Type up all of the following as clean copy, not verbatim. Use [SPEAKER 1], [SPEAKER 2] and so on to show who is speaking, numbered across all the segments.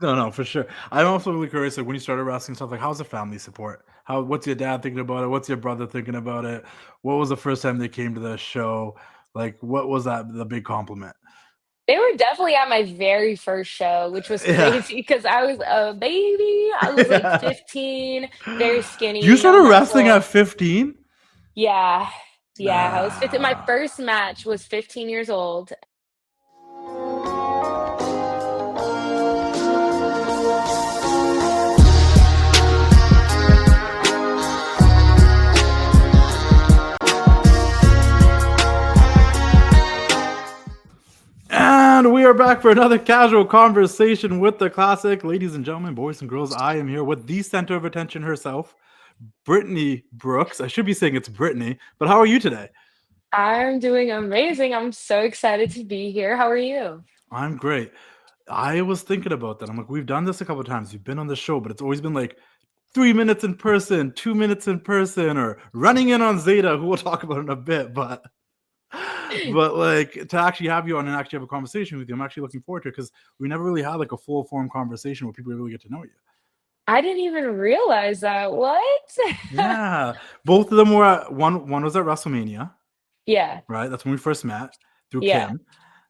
[SPEAKER 1] No, for sure. I'm also really curious, like when you started wrestling stuff, like how's the family support? What's your dad thinking about it? What's your brother thinking about it? What was the first time they came to the show? Like, what was the big compliment?
[SPEAKER 2] They were definitely at my very first show, which was
[SPEAKER 1] Yeah.
[SPEAKER 2] crazy because I was a baby. I was like
[SPEAKER 1] Yeah.
[SPEAKER 2] 15, very
[SPEAKER 1] You
[SPEAKER 2] skinny, no
[SPEAKER 1] started wrestling at
[SPEAKER 2] muscle.
[SPEAKER 1] 15?
[SPEAKER 2] Yeah. Yeah, I was 15. My
[SPEAKER 1] Nah.
[SPEAKER 2] first match was 15 years old.
[SPEAKER 1] And we are back for another casual conversation with the classic. Ladies and gentlemen, boys and girls, I am here with the center of attention herself, Brittnie Brooks. I should be saying it's Brittnie, but how are you today?
[SPEAKER 2] I'm doing amazing. I'm so excited to be here. How are you?
[SPEAKER 1] I'm great. I was thinking about that. I'm like, we've done this a couple of times. You've been on the show, but it's always been like 3 minutes in person, 2 minutes in person, or running in on Zayda, who we'll talk about in a bit. But like to actually have you on and actually have a conversation with you, I'm actually looking forward to it because we never really had like a full form conversation where people really get to know you.
[SPEAKER 2] I didn't even realize that. What?
[SPEAKER 1] Yeah, both of them were one was at WrestleMania,
[SPEAKER 2] Yeah.
[SPEAKER 1] right? That's when we first met through
[SPEAKER 2] Yeah.
[SPEAKER 1] Kim.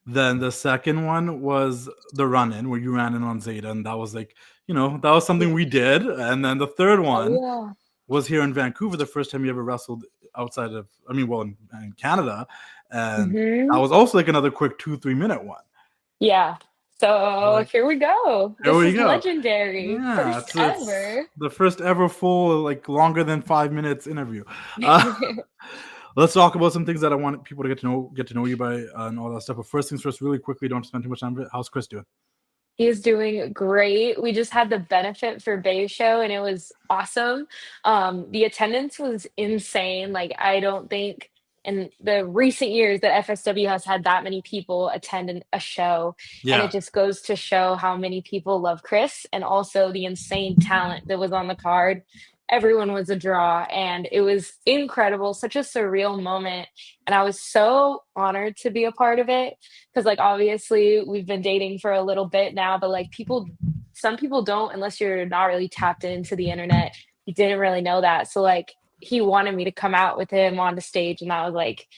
[SPEAKER 1] Then the second one was the run-in where you ran in on Zayda, and that was like, that was something
[SPEAKER 2] Yeah.
[SPEAKER 1] we did. And then the third
[SPEAKER 2] Oh
[SPEAKER 1] one
[SPEAKER 2] yeah.
[SPEAKER 1] was here in Vancouver, the first time you ever wrestled outside of, I mean, well, in Canada, and that
[SPEAKER 2] Hmm.
[SPEAKER 1] was also like another quick 2 3 minute one.
[SPEAKER 2] Yeah. So
[SPEAKER 1] Like,
[SPEAKER 2] here we go.
[SPEAKER 1] there
[SPEAKER 2] This
[SPEAKER 1] we
[SPEAKER 2] is
[SPEAKER 1] go.
[SPEAKER 2] legendary.
[SPEAKER 1] Yeah,
[SPEAKER 2] First
[SPEAKER 1] it's
[SPEAKER 2] ever.
[SPEAKER 1] the first ever full, like longer than 5 minutes interview. Uh, let's talk about some things that I want people to get to know you by and all that stuff. But first things first, really quickly, don't spend too much time. How's Chris doing?
[SPEAKER 2] He's doing great. We just had the benefit for Bay Show and it was awesome. The attendance was insane. Like I don't think in the recent years that FSW has had that many people attend a show. And it
[SPEAKER 1] Yeah,
[SPEAKER 2] just goes to show how many people love Chris and also the insane talent that was on the card. Everyone was a draw and it was incredible, such a surreal moment. And I was so honored to be a part of it because like obviously we've been dating for a little bit now, but like people, some people don't unless you're not really tapped into the internet. He didn't really know that, so like he wanted me to come out with him on the stage, and that was like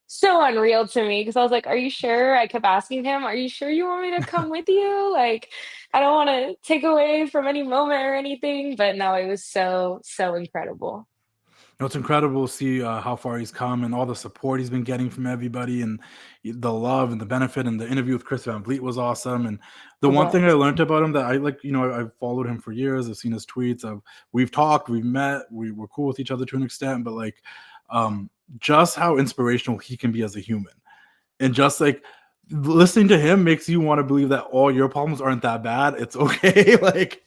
[SPEAKER 2] so unreal to me because I was like, are you sure? I kept asking him, are you sure you want me to come with you? Like I don't want to take away from any moment or anything, but no, it was so incredible.
[SPEAKER 1] it's incredible to see how far he's come and all the support he's been getting from everybody, and the love and the benefit. And the interview with Chris Van Vliet was awesome. And the
[SPEAKER 2] It
[SPEAKER 1] one thing I
[SPEAKER 2] was.
[SPEAKER 1] learned about him that I like, I've followed him for years. I've seen his tweets. We've talked, we've met, we were cool with each other to an extent, but like, um, just how inspirational he can be as a human, and just like listening to him makes you want to believe that all your problems aren't that bad. It's okay. like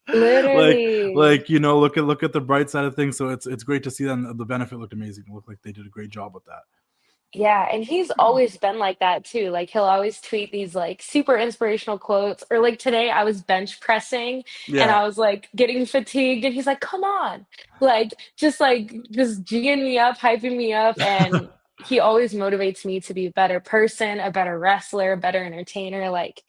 [SPEAKER 2] Literally.
[SPEAKER 1] look at the bright side of things. So it's great to see that. And the benefit looked amazing. It looked like they did a great job with that.
[SPEAKER 2] Yeah, and he's always been like that too. Like he'll always tweet these like super inspirational quotes. Or like today I was bench pressing and
[SPEAKER 1] Yeah.
[SPEAKER 2] I was like getting fatigued and he's like, "Come on." Like just G'ing me up, hyping me up, and he always motivates me to be a better person, a better wrestler, a better entertainer. Like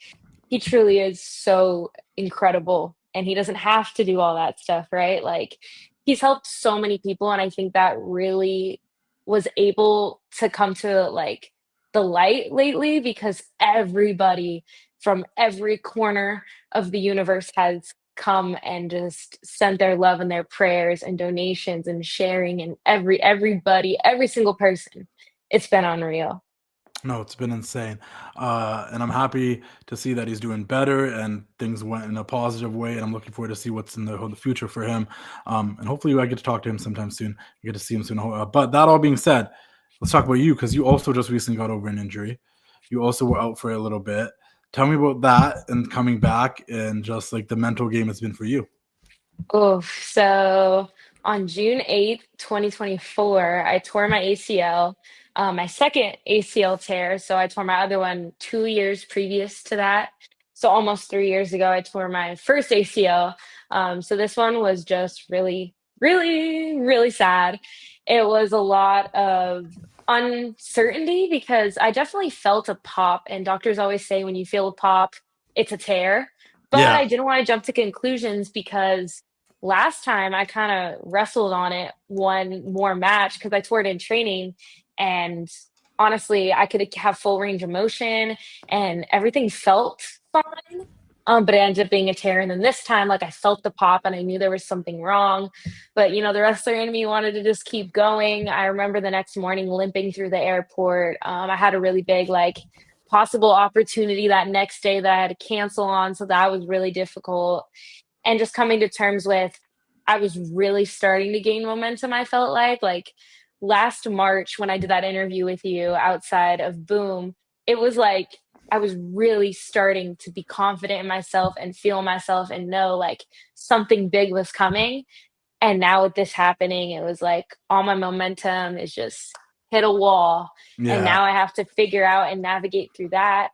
[SPEAKER 2] he truly is so incredible and he doesn't have to do all that stuff, right? Like he's helped so many people and I think that really was able to come to like the light lately because everybody from every corner of the universe has come and just sent their love and their prayers and donations and sharing and everybody every single person, it's been unreal.
[SPEAKER 1] No, it's been insane. And I'm happy to see that he's doing better and things went in a positive way. And I'm looking forward to see what's in the future for him. And hopefully I get to talk to him sometime soon. I get to see him soon. But that all being said, let's talk about you because you also just recently got over an injury. You also were out for a little bit. Tell me about that and coming back and just like the mental game it's been for you.
[SPEAKER 2] Oh, so on June 8th, 2024, I tore my ACL, my second ACL tear. So I tore my other one 2 years previous to that. So almost 3 years ago, I tore my first ACL. So this one was just really sad. It was a lot of uncertainty because I definitely felt a pop, and doctors always say when you feel a pop, it's a tear. But
[SPEAKER 1] Yeah.
[SPEAKER 2] I didn't want to jump to conclusions because last time I kind of wrestled on it one more match because I tore it in training. And honestly, I could have full range of motion and everything felt fine. But it ended up being a tear. And then this time, like I felt the pop and I knew there was something wrong. But the wrestler in me wanted to just keep going. I remember the next morning limping through the airport. I had a really big like possible opportunity that next day that I had to cancel on. So that was really difficult. And just coming to terms with, I was really starting to gain momentum, I felt like last March when I did that interview with you outside of Boom, it was like I was really starting to be confident in myself and feel myself and know like something big was coming. And now with this happening, it was like all my momentum is just hit a wall. And
[SPEAKER 1] Yeah.
[SPEAKER 2] now I have to figure out and navigate through that.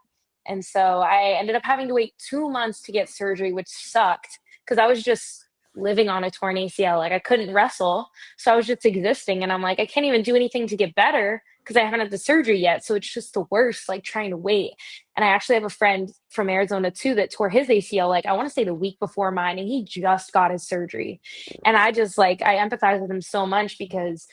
[SPEAKER 2] And so I ended up having to wait 2 months to get surgery, which sucked because I was just living on a torn ACL. Like I couldn't wrestle. So I was just existing. And I'm like, I can't even do anything to get better because I haven't had the surgery yet. So it's just the worst, like trying to wait. And I actually have a friend from Arizona too that tore his ACL, like I want to say the week before mine, and he just got his surgery. And I just like, I empathize with him so much because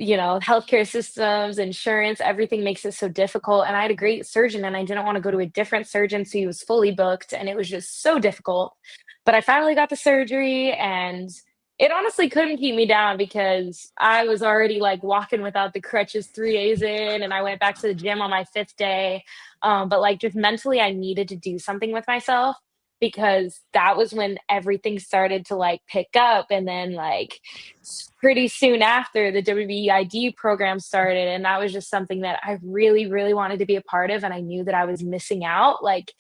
[SPEAKER 2] healthcare systems, insurance, everything makes it so difficult. And I had a great surgeon and I didn't want to go to a different surgeon. So he was fully booked and it was just so difficult. But I finally got the surgery and it honestly couldn't keep me down because I was already like walking without the crutches 3 days in and I went back to the gym on my fifth day. But like just mentally, I needed to do something with myself because that was when everything started to like pick up. And then like pretty soon after the WWEID program started. And that was just something that I really, really wanted to be a part of. And I knew that I was missing out. Like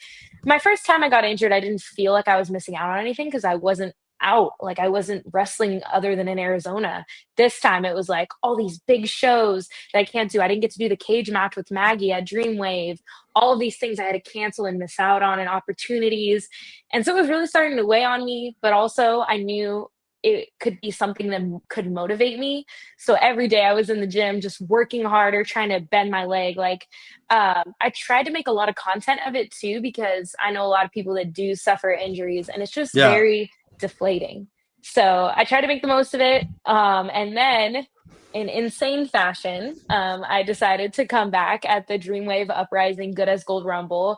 [SPEAKER 2] my first time I got injured, I didn't feel like I was missing out on anything because I wasn't out. Like I wasn't wrestling other than in Arizona. This time it was like all these big shows that I can't do. I didn't get to do the cage match with Maggie at Dreamwave. All of these things I had to cancel and miss out on and opportunities. And so it was really starting to weigh on me, but also I knew it could be something that could motivate me. So every day I was in the gym, just working harder, trying to bend my leg. Like I tried to make a lot of content of it too, because I know a lot of people that do suffer injuries and it's just
[SPEAKER 1] Yeah.
[SPEAKER 2] very deflating. So I tried to make the most of it. And then in insane fashion, I decided to come back at the Dreamwave Uprising Good as Gold Rumble.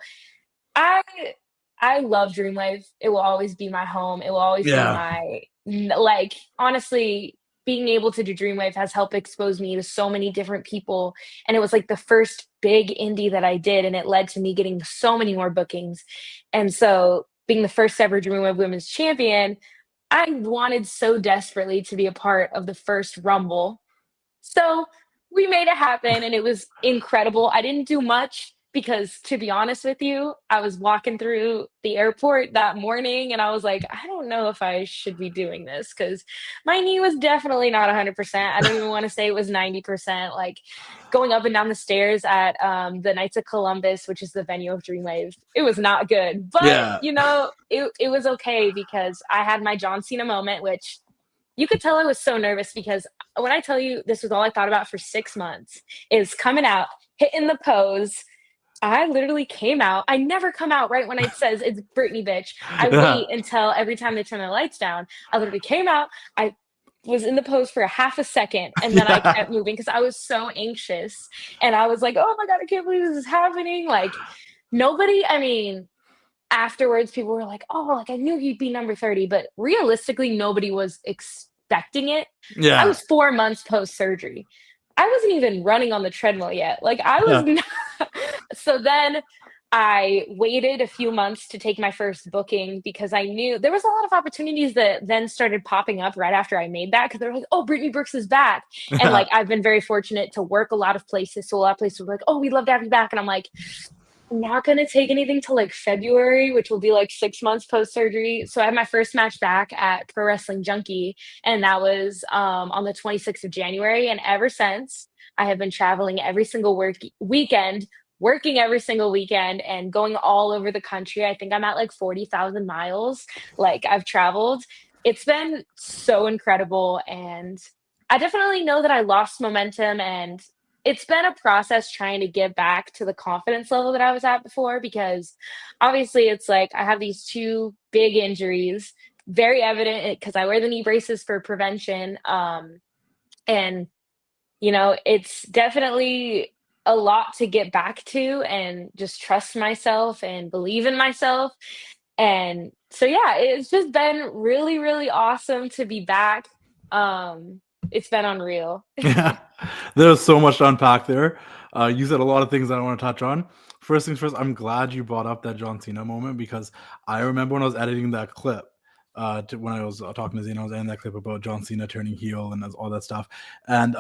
[SPEAKER 2] I I love Dreamwave. It will always be my home. It will always be
[SPEAKER 1] Yeah.
[SPEAKER 2] my like honestly being able to do Dreamwave has helped expose me to so many different people, and it was like the first big indie that I did, and it led to me getting so many more bookings. And so being the first ever Dreamwave Women's Champion, I wanted so desperately to be a part of the first Rumble. So we made it happen and it was incredible. I didn't do much because, to be honest with you, I was walking through the airport that morning and I was like, I don't know if I should be doing this because my knee was definitely not 100%. I don't even want to say it was 90%. Like going up and down the stairs at the Knights of Columbus, which is the venue of Dreamwave, it was not good. But,
[SPEAKER 1] Yeah.
[SPEAKER 2] it was okay because I had my John Cena moment, which you could tell I was so nervous because when I tell you this was all I thought about for 6 months is coming out, hitting the pose. I literally came out. I never come out right when it says it's Brittnie bitch. I
[SPEAKER 1] Yeah.
[SPEAKER 2] wait until every time they turn the lights down. I literally came out. I was in the pose for a half a second and then I
[SPEAKER 1] Yeah.
[SPEAKER 2] kept moving because I was so anxious. And I was like, oh my God, I can't believe this is happening. Like nobody, I mean, afterwards people were like, oh, like I knew he'd be number 30, but realistically nobody was expecting it. I
[SPEAKER 1] Yeah.
[SPEAKER 2] was 4 months post surgery. I wasn't even running on the treadmill yet. Like I was
[SPEAKER 1] Yeah.
[SPEAKER 2] not. So then I waited a few months to take my first booking because I knew there was a lot of opportunities that then started popping up right after I made that because they're like, oh, Brittnie Brooks is back. And
[SPEAKER 1] Yeah.
[SPEAKER 2] like I've been very fortunate to work a lot of places. So a lot of places were like, oh, we'd love to have you back. And I'm like, I'm not gonna take anything till like February, which will be like 6 months post surgery. So I had my first match back at Pro Wrestling Junkie, and that was on the 26th of January. And ever since, I have been traveling every single weekend, working every single weekend, and going all over the country. I think I'm at like 40,000 miles. Like I've traveled. It's been so incredible, and I definitely know that I lost momentum and it's been a process trying to get back to the confidence level that I was at before, because obviously it's like I have these two big injuries, very evident because I wear the knee braces for prevention. And it's definitely a lot to get back to and just trust myself and believe in myself. And so, yeah, it's just been really, really awesome to be back. It's been unreal.
[SPEAKER 1] Yeah, there's so much to unpack there. You said a lot of things that I want to touch on. First things first, I'm glad you brought up that John Cena moment, because I remember when I was editing that clip, when I was talking to Zena, I was editing that clip about John Cena turning heel and all that stuff. And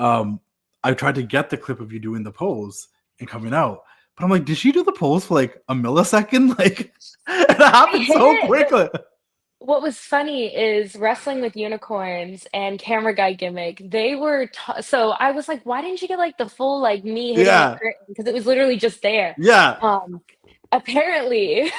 [SPEAKER 1] I tried to get the clip of you doing the pose and coming out. But I'm like, did she do the pose for like a millisecond? Like, it
[SPEAKER 2] I
[SPEAKER 1] happened
[SPEAKER 2] hit
[SPEAKER 1] so
[SPEAKER 2] it, but
[SPEAKER 1] quickly.
[SPEAKER 2] what was funny is Wrestling with Unicorns and Camera Guy Gimmick. They were so I was like, why didn't you get like the full like me hitting the
[SPEAKER 1] Yeah.
[SPEAKER 2] curtain? Because it was literally just there.
[SPEAKER 1] Yeah.
[SPEAKER 2] Um, Apparently,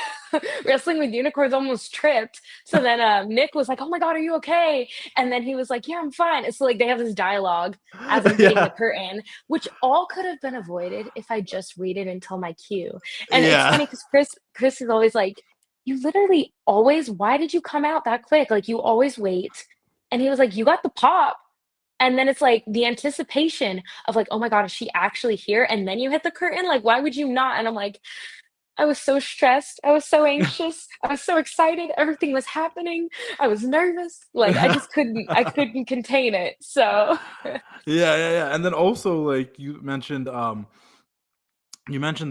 [SPEAKER 2] Wrestling with Unicorns almost tripped. So then Nick was like, "Oh my God, are you okay?" And then he was like, "Yeah, I'm fine." And so like they have this dialogue as I'm hitting the
[SPEAKER 1] Yeah.
[SPEAKER 2] curtain, which all could have been avoided if I just waited until my cue. And it's
[SPEAKER 1] Yeah.
[SPEAKER 2] funny because Chris is always like, "You literally always, why did you come out that quick? Like you always wait." And he was like, "You got the pop." And then it's like the anticipation of like, "Oh my God, is she actually here?" And then you hit the curtain. Like, why would you not? And I'm like, I was so stressed. I was so anxious. I was so excited. Everything was happening. I was nervous. Like I couldn't contain it. So
[SPEAKER 1] Yeah. And then also, like you mentioned the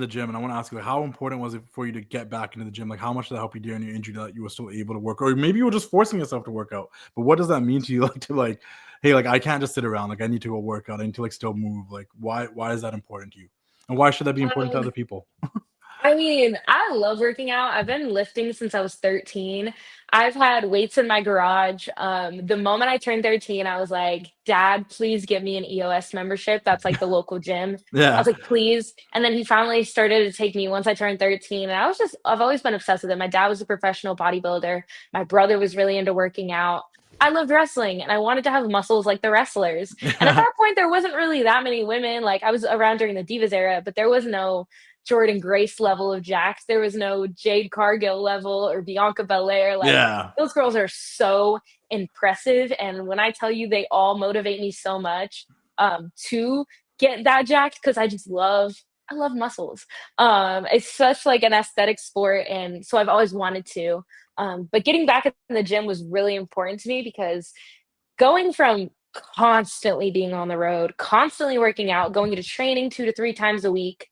[SPEAKER 1] gym, and I want to ask you, like, how important was it for you to get back into the gym? Like, how much did that help you during your injury that you were still able to work, or maybe you were just forcing yourself to work out? But what does that mean to you, like, to like, hey, like, I can't just sit around. Like, I need to go work out. I need to like still move. Like, why is that important to you, and why should that be important to
[SPEAKER 2] um,
[SPEAKER 1] other people?
[SPEAKER 2] I mean, I love working out. I've been lifting since I was 13. I've had weights in my garage. The moment I turned 13, I was like, "Dad, please give me an EOS membership." That's like the local gym. I was
[SPEAKER 1] Yeah.
[SPEAKER 2] like, "Please." And then he finally started to take me once I turned 13. And I've always been obsessed with it. My dad was a professional bodybuilder. My brother was really into working out. I loved wrestling and I wanted to have muscles like the wrestlers. And at
[SPEAKER 1] Yeah.
[SPEAKER 2] that point, there wasn't really that many women. Like I was around during the Divas era, but there was no Jordan Grace level of Jax. There was no Jade Cargill level or Bianca Belair. Like
[SPEAKER 1] Yeah.
[SPEAKER 2] those girls are so impressive. And when I tell you they all motivate me so much to get that jacked, because I love muscles. It's such like an aesthetic sport. And so I've always wanted to. But getting back in the gym was really important to me because going from constantly being on the road, constantly working out, going to training 2 to 3 times a week,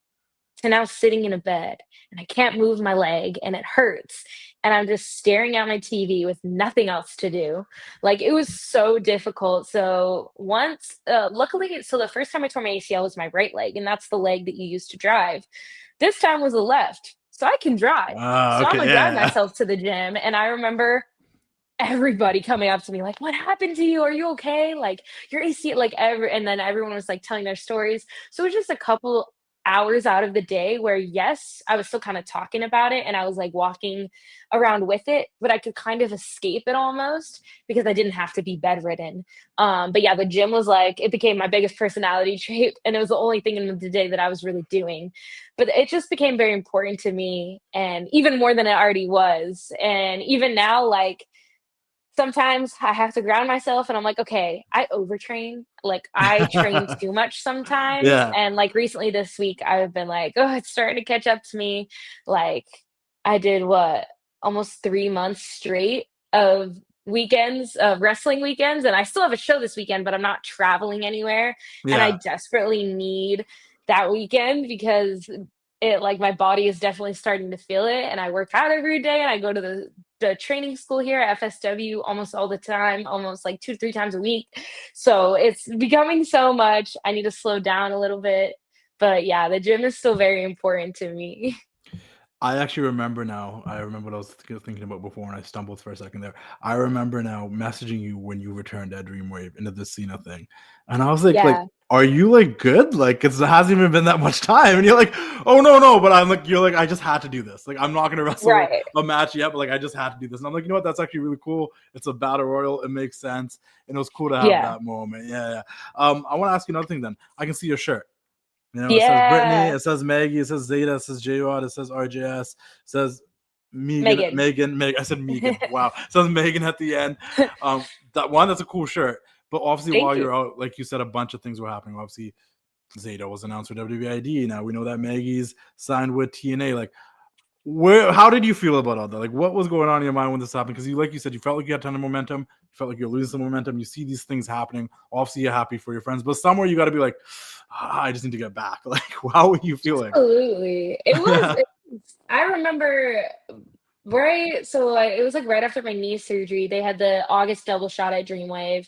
[SPEAKER 2] to now sitting in a bed and I can't move my leg and it hurts. And I'm just staring at my TV with nothing else to do. Like it was so difficult. So luckily, so the first time I tore my ACL was my right leg, and that's the leg that you use to drive. This time was the left. So I can drive. So I'm
[SPEAKER 1] Okay.
[SPEAKER 2] gonna drive
[SPEAKER 1] Yeah.
[SPEAKER 2] myself to the gym. And I remember everybody coming up to me like, "What happened to you? Are you okay?" Like your AC, and then everyone was like telling their stories. So it was just a couple hours out of the day where, yes, I was still kind of talking about it and I was like walking around with it, but I could kind of escape it almost because I didn't have to be bedridden. But yeah, the gym was like, it became my biggest personality trait, and it was the only thing in the day that I was really doing. But it just became very important to me, and even more than it already was. And even now, like, sometimes I have to ground myself and I'm like, okay, I overtrain. Like I train too much sometimes.
[SPEAKER 1] Yeah.
[SPEAKER 2] And like recently this week, I've been like, oh, it's starting to catch up to me. Like I did what, almost 3 months straight of weekends, of wrestling weekends. And I still have a show this weekend, but I'm not traveling anywhere. And I
[SPEAKER 1] Yeah.
[SPEAKER 2] desperately need that weekend because it, like, my body is definitely starting to feel it. And I work out every day and I go to the training school here at FSW almost all the time, almost like 2 to 3 times a week. So it's becoming so much. I need to slow down a little bit. But yeah, the gym is still very important to me.
[SPEAKER 1] I actually remember now. I remember what I was thinking about before, and I stumbled for a second there. I remember now messaging you when you returned at Dreamwave into the Cena thing, and I was like,
[SPEAKER 2] Yeah,
[SPEAKER 1] are you like good? Like, it hasn't even been that much time, and you're like, oh no. But I'm like, you're like, I just had to do this. Like, I'm not gonna wrestle
[SPEAKER 2] right.
[SPEAKER 1] a match yet, but like, I just had to do this. And I'm like, you know what? That's actually really cool. It's a battle royal. It makes sense, and it was cool to have
[SPEAKER 2] Yeah.
[SPEAKER 1] that moment. Yeah. I want to ask you another thing. Then I can see your shirt. You know, it says Brittnie,
[SPEAKER 2] Yeah.
[SPEAKER 1] it says Maggie, it says Zayda, it says J-Rod, it says RJS, it says
[SPEAKER 2] Megan.
[SPEAKER 1] I said Megan. Wow. It says Megan at the end. That's a cool shirt. But obviously,
[SPEAKER 2] Thank
[SPEAKER 1] while
[SPEAKER 2] you.
[SPEAKER 1] you're out, like you said, a bunch of things were happening. Obviously, Zayda was announced for WWEID. Now we know that Maggie's signed with TNA. Like, how did you feel about all that? Like, what was going on in your mind when this happened? Because like you said, you felt like you had a ton of momentum. You felt like you're losing some momentum. You see these things happening. Obviously, you're happy for your friends, but somewhere you got to be like, I just need to get back. Like, how were you feeling?
[SPEAKER 2] Absolutely. I remember right. So like, it was like right after my knee surgery. They had the August double shot at Dreamwave,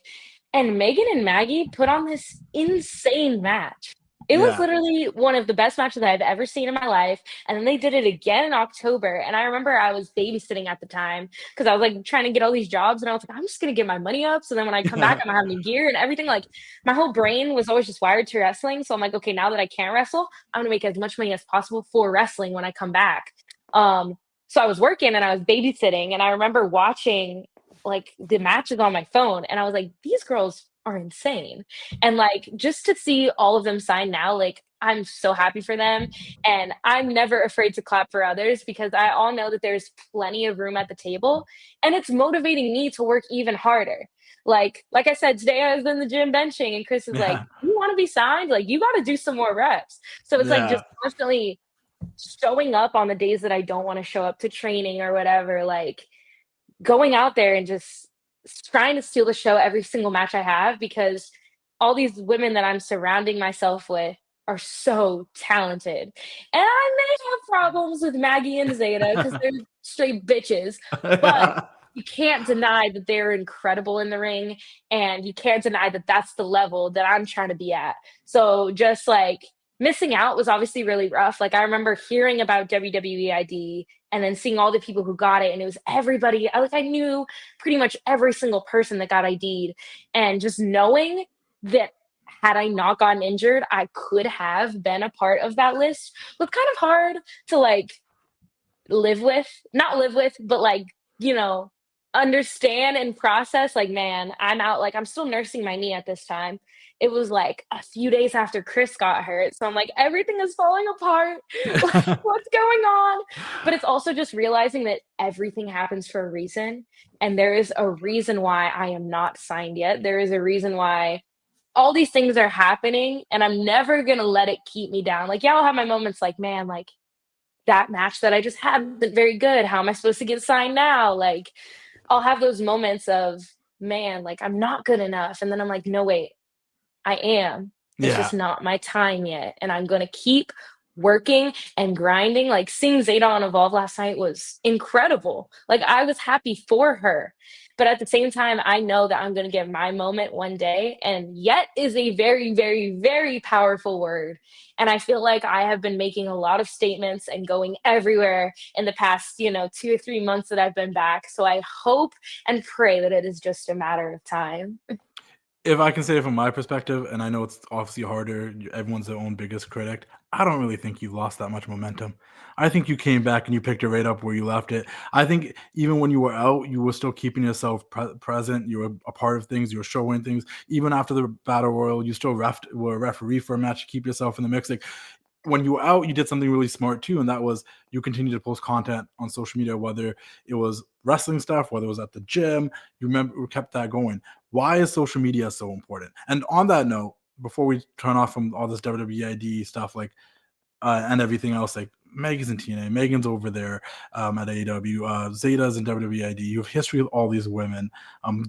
[SPEAKER 2] and Megan and Maggie put on this insane match. It was
[SPEAKER 1] Yeah.
[SPEAKER 2] literally one of the best matches I've ever seen in my life. And then they did it again in October. And I remember I was babysitting at the time because I was like trying to get all these jobs. And I was like, I'm just going to get my money up. So then when I come back, I'm going to have new gear and everything. Like my whole brain was always just wired to wrestling. So I'm like, okay, now that I can't wrestle, I'm going to make as much money as possible for wrestling when I come back. Um, so I was working and I was babysitting. And I remember watching like the matches on my phone. And I was like, these girls are insane. And like just to see all of them sign now, like I'm so happy for them. And I'm never afraid to clap for others because I all know that there's plenty of room at the table. And it's motivating me to work even harder. Like I said, today I was in the gym benching and Chris is like,
[SPEAKER 1] Yeah.
[SPEAKER 2] you want to be signed? Like you gotta do some more reps. So it's like
[SPEAKER 1] Yeah.
[SPEAKER 2] just constantly showing up on the days that I don't want to show up to training or whatever, like going out there and just trying to steal the show every single match I have because all these women that I'm surrounding myself with are so talented. And I may have problems with Maggie and Zayda because they're straight bitches, but
[SPEAKER 1] Yeah.
[SPEAKER 2] you can't deny that they're incredible in the ring and you can't deny that that's the level that I'm trying to be at. So just like missing out was obviously really rough. Like I remember hearing about WWEID and then seeing all the people who got it and it was everybody. I knew pretty much every single person that got ID'd and just knowing that had I not gotten injured, I could have been a part of that list was kind of hard to like live with, not live with, but like, you know, understand and process. Like, man, I'm out. Like, I'm still nursing my knee at this time. It was like a few days after Chris got hurt. So I'm like, everything is falling apart. Like, what's going on? But it's also just realizing that everything happens for a reason. And there is a reason why I am not signed yet. There is a reason why all these things are happening. And I'm never going to let it keep me down. Like, yeah, I'll have my moments like, man, like, that match that I just had wasn't very good. How am I supposed to get signed now? Like, I'll have those moments of, man, like, I'm not good enough. And then I'm like, no, wait, I am. It's
[SPEAKER 1] Yeah.
[SPEAKER 2] just not my time yet. And I'm going to keep working and grinding. Like, seeing Zayda on Evolve last night was incredible. Like, I was happy for her. But at the same time, I know that I'm going to get my moment one day. And yet is a very, very, very powerful word. And I feel like I have been making a lot of statements and going everywhere in the past, 2 or 3 months that I've been back. So I hope and pray that it is just a matter of time.
[SPEAKER 1] If I can say it from my perspective, and I know it's obviously harder, everyone's their own biggest critic. I don't really think you lost that much momentum. I think you came back and you picked it right up where you left it. I think even when you were out, you were still keeping yourself present. You were a part of things. You were showing things. Even after the battle royal, you still were a referee for a match to keep yourself in the mix. Like when you were out, you did something really smart too, and that was you continued to post content on social media, whether it was wrestling stuff, whether it was at the gym. You remember kept that going. Why is social media so important? And on that note, before we turn off from all this WWEID stuff, like and everything else, like Megan's in TNA, Megan's over there at AEW, Zayda's in WWEID. You have history with all these women.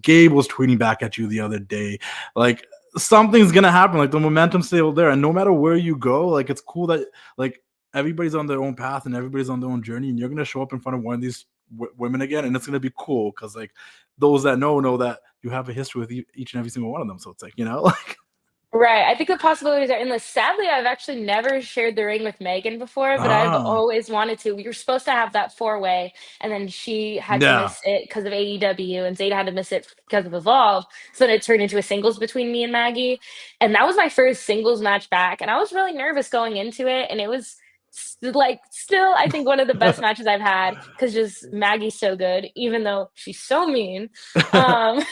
[SPEAKER 1] Gabe was tweeting back at you the other day, like something's gonna happen. Like the momentum's still there, and no matter where you go, like it's cool that like everybody's on their own path and everybody's on their own journey, and you're gonna show up in front of one of these women again, and it's gonna be cool because like those that know that you have a history with each and every single one of them. So it's like like
[SPEAKER 2] Right. I think the possibilities are endless. Sadly, I've actually never shared the ring with Megan before, but I've
[SPEAKER 1] ah
[SPEAKER 2] always wanted to. We were supposed to have that four-way, and then she had to
[SPEAKER 1] yeah
[SPEAKER 2] miss it because of AEW, and Zayda had to miss it because of Evolve. So then it turned into a singles between me and Maggie. And that was my first singles match back. And I was really nervous going into it. And it was like still I think one of the best matches I've had because just Maggie's so good, even though she's so mean. Um,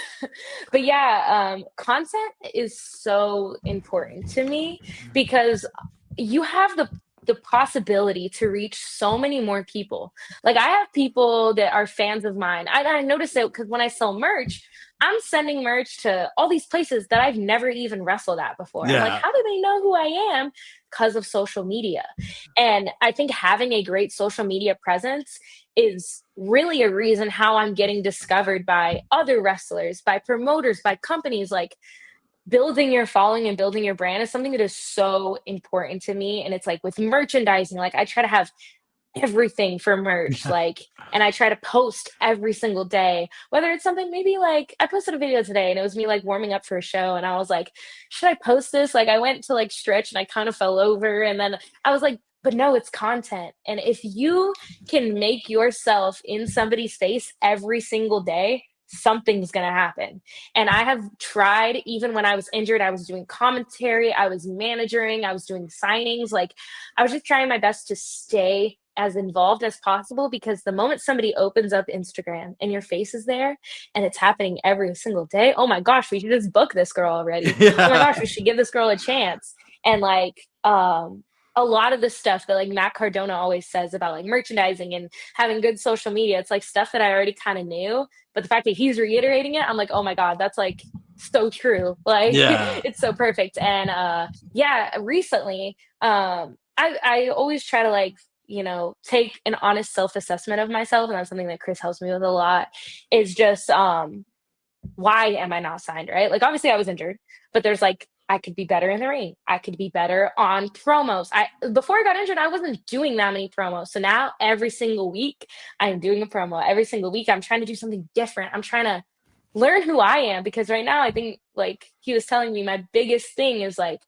[SPEAKER 2] but yeah, content is so important to me because you have the possibility to reach so many more people. Like I have people that are fans of mine. I notice it because when I sell merch, I'm sending merch to all these places that I've never even wrestled at before. I'm like,
[SPEAKER 1] Yeah.
[SPEAKER 2] how do they know who I am? Because of social media. And I think having a great social media presence is really a reason how I'm getting discovered by other wrestlers, by promoters, by companies. Like building your following and building your brand is something that is so important to me. And it's like with merchandising, like I try to have everything for merch, like, and I try to post every single day, whether it's something maybe like I posted a video today and it was me like warming up for a show and I was like, should I post this? Like I went to like stretch and I kind of fell over and then I was like, but no, it's content. And if you can make yourself in somebody's face every single day, something's going to happen. And I have tried, even when I was injured, I was doing commentary, I was managing, I was doing signings. Like I was just trying my best to stay as involved as possible because the moment somebody opens up Instagram and your face is there and it's happening every single day, oh my gosh, we should just book this girl already. Oh my gosh, we should give this girl a chance. And like a lot of the stuff that like Matt Cardona always says about like merchandising and having good social media, it's like stuff that I already kind of knew, but the fact that he's reiterating it, I'm like, oh my god, that's like so true. Like
[SPEAKER 1] Yeah.
[SPEAKER 2] it's so perfect. And yeah, recently I always try to like take an honest self-assessment of myself, and that's something that Chris helps me with a lot, is just why am I not signed, right? Like obviously I was injured, but there's like I could be better in the ring. I could be better on promos. I before I got injured, I wasn't doing that many promos. So now every single week I'm doing a promo. Every single week I'm trying to do something different. I'm trying to learn who I am because right now I think like he was telling me my biggest thing is like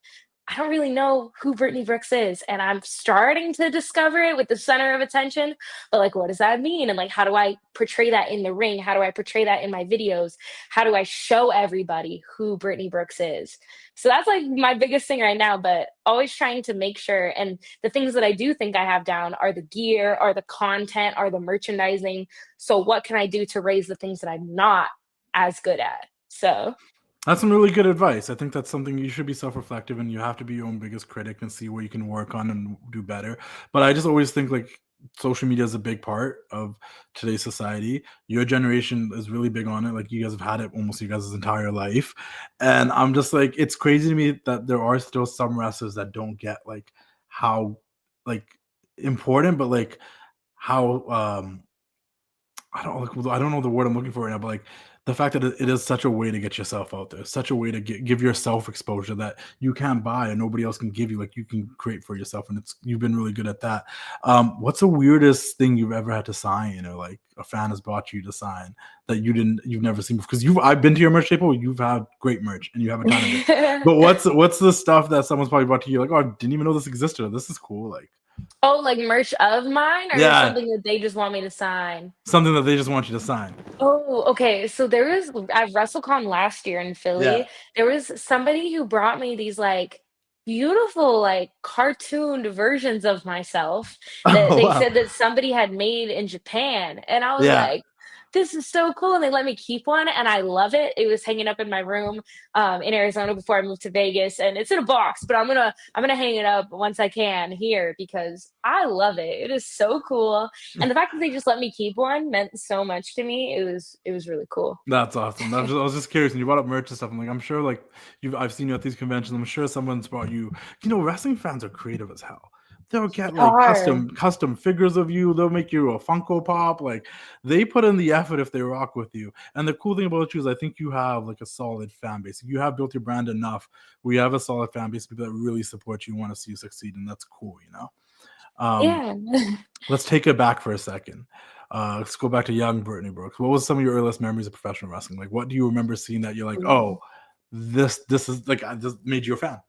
[SPEAKER 2] I don't really know who Brittnie Brooks is, and I'm starting to discover it with the center of attention. But like, what does that mean? And like, how do I portray that in the ring? How do I portray that in my videos? How do I show everybody who Brittnie Brooks is? So that's like my biggest thing right now. But always trying to make sure, and the things that I do think I have down are the gear, are the content, are the merchandising. So what can I do to raise the things that I'm not as good at? So
[SPEAKER 1] That's some really good advice. I think that's something you should be self-reflective and you have to be your own biggest critic and see what you can work on and do better. But I just always think like social media is a big part of today's society. Your generation is really big on it. Like you guys have had it almost your guys' entire life. And I'm just like, it's crazy to me that there are still some wrestlers that don't get like how like important, but like how I don't know the word I'm looking for right now, but like the fact that it is such a way to get yourself out there, such a way to give yourself exposure that you can't buy and nobody else can give you, like you can create for yourself, and you've been really good at that. What's the weirdest thing you've ever had to sign, or like a fan has brought you to sign that you've never seen? Because I've been to your merch table, you've had great merch and you have a ton of it. But what's the stuff that someone's probably brought to you like, oh, I didn't even know this existed. This is cool. Like
[SPEAKER 2] oh, like merch of mine or
[SPEAKER 1] yeah,
[SPEAKER 2] something that they just want me to sign?
[SPEAKER 1] something that they just want you to sign.
[SPEAKER 2] Oh, okay. So there was at WrestleCon last year in
[SPEAKER 1] Yeah.
[SPEAKER 2] Philly, there was somebody who brought me these like beautiful, like cartooned versions of myself that
[SPEAKER 1] Oh
[SPEAKER 2] they
[SPEAKER 1] wow.
[SPEAKER 2] said that somebody had made in Japan. And I was
[SPEAKER 1] Yeah.
[SPEAKER 2] like, this is so cool. And they let me keep one and I love it. It was hanging up in my room in Arizona before I moved to Vegas. And it's in a box, but I'm gonna hang it up once I can here because I love it. It is so cool. And the fact that they just let me keep one meant so much to me. It was really cool.
[SPEAKER 1] That's awesome. I was just curious, and you brought up merch and stuff. I'm like, I'm sure, like I've seen you at these conventions. I'm sure someone's brought you. You know, wrestling fans are creative as hell. They'll get like
[SPEAKER 2] Are.
[SPEAKER 1] custom figures of you. They'll make you a Funko Pop. Like they put in the effort if they rock with you. And the cool thing about you is, I think you have like a solid fan base. You have built your brand enough. We have a solid fan base, people that really support you, want to see you succeed, and that's cool. You know. Um,
[SPEAKER 2] Yeah.
[SPEAKER 1] let's take it back for a second. Let's go back to young Brittnie Brooks. What was some of your earliest memories of professional wrestling? Like, what do you remember seeing that you're like, oh, this is like this made you a fan?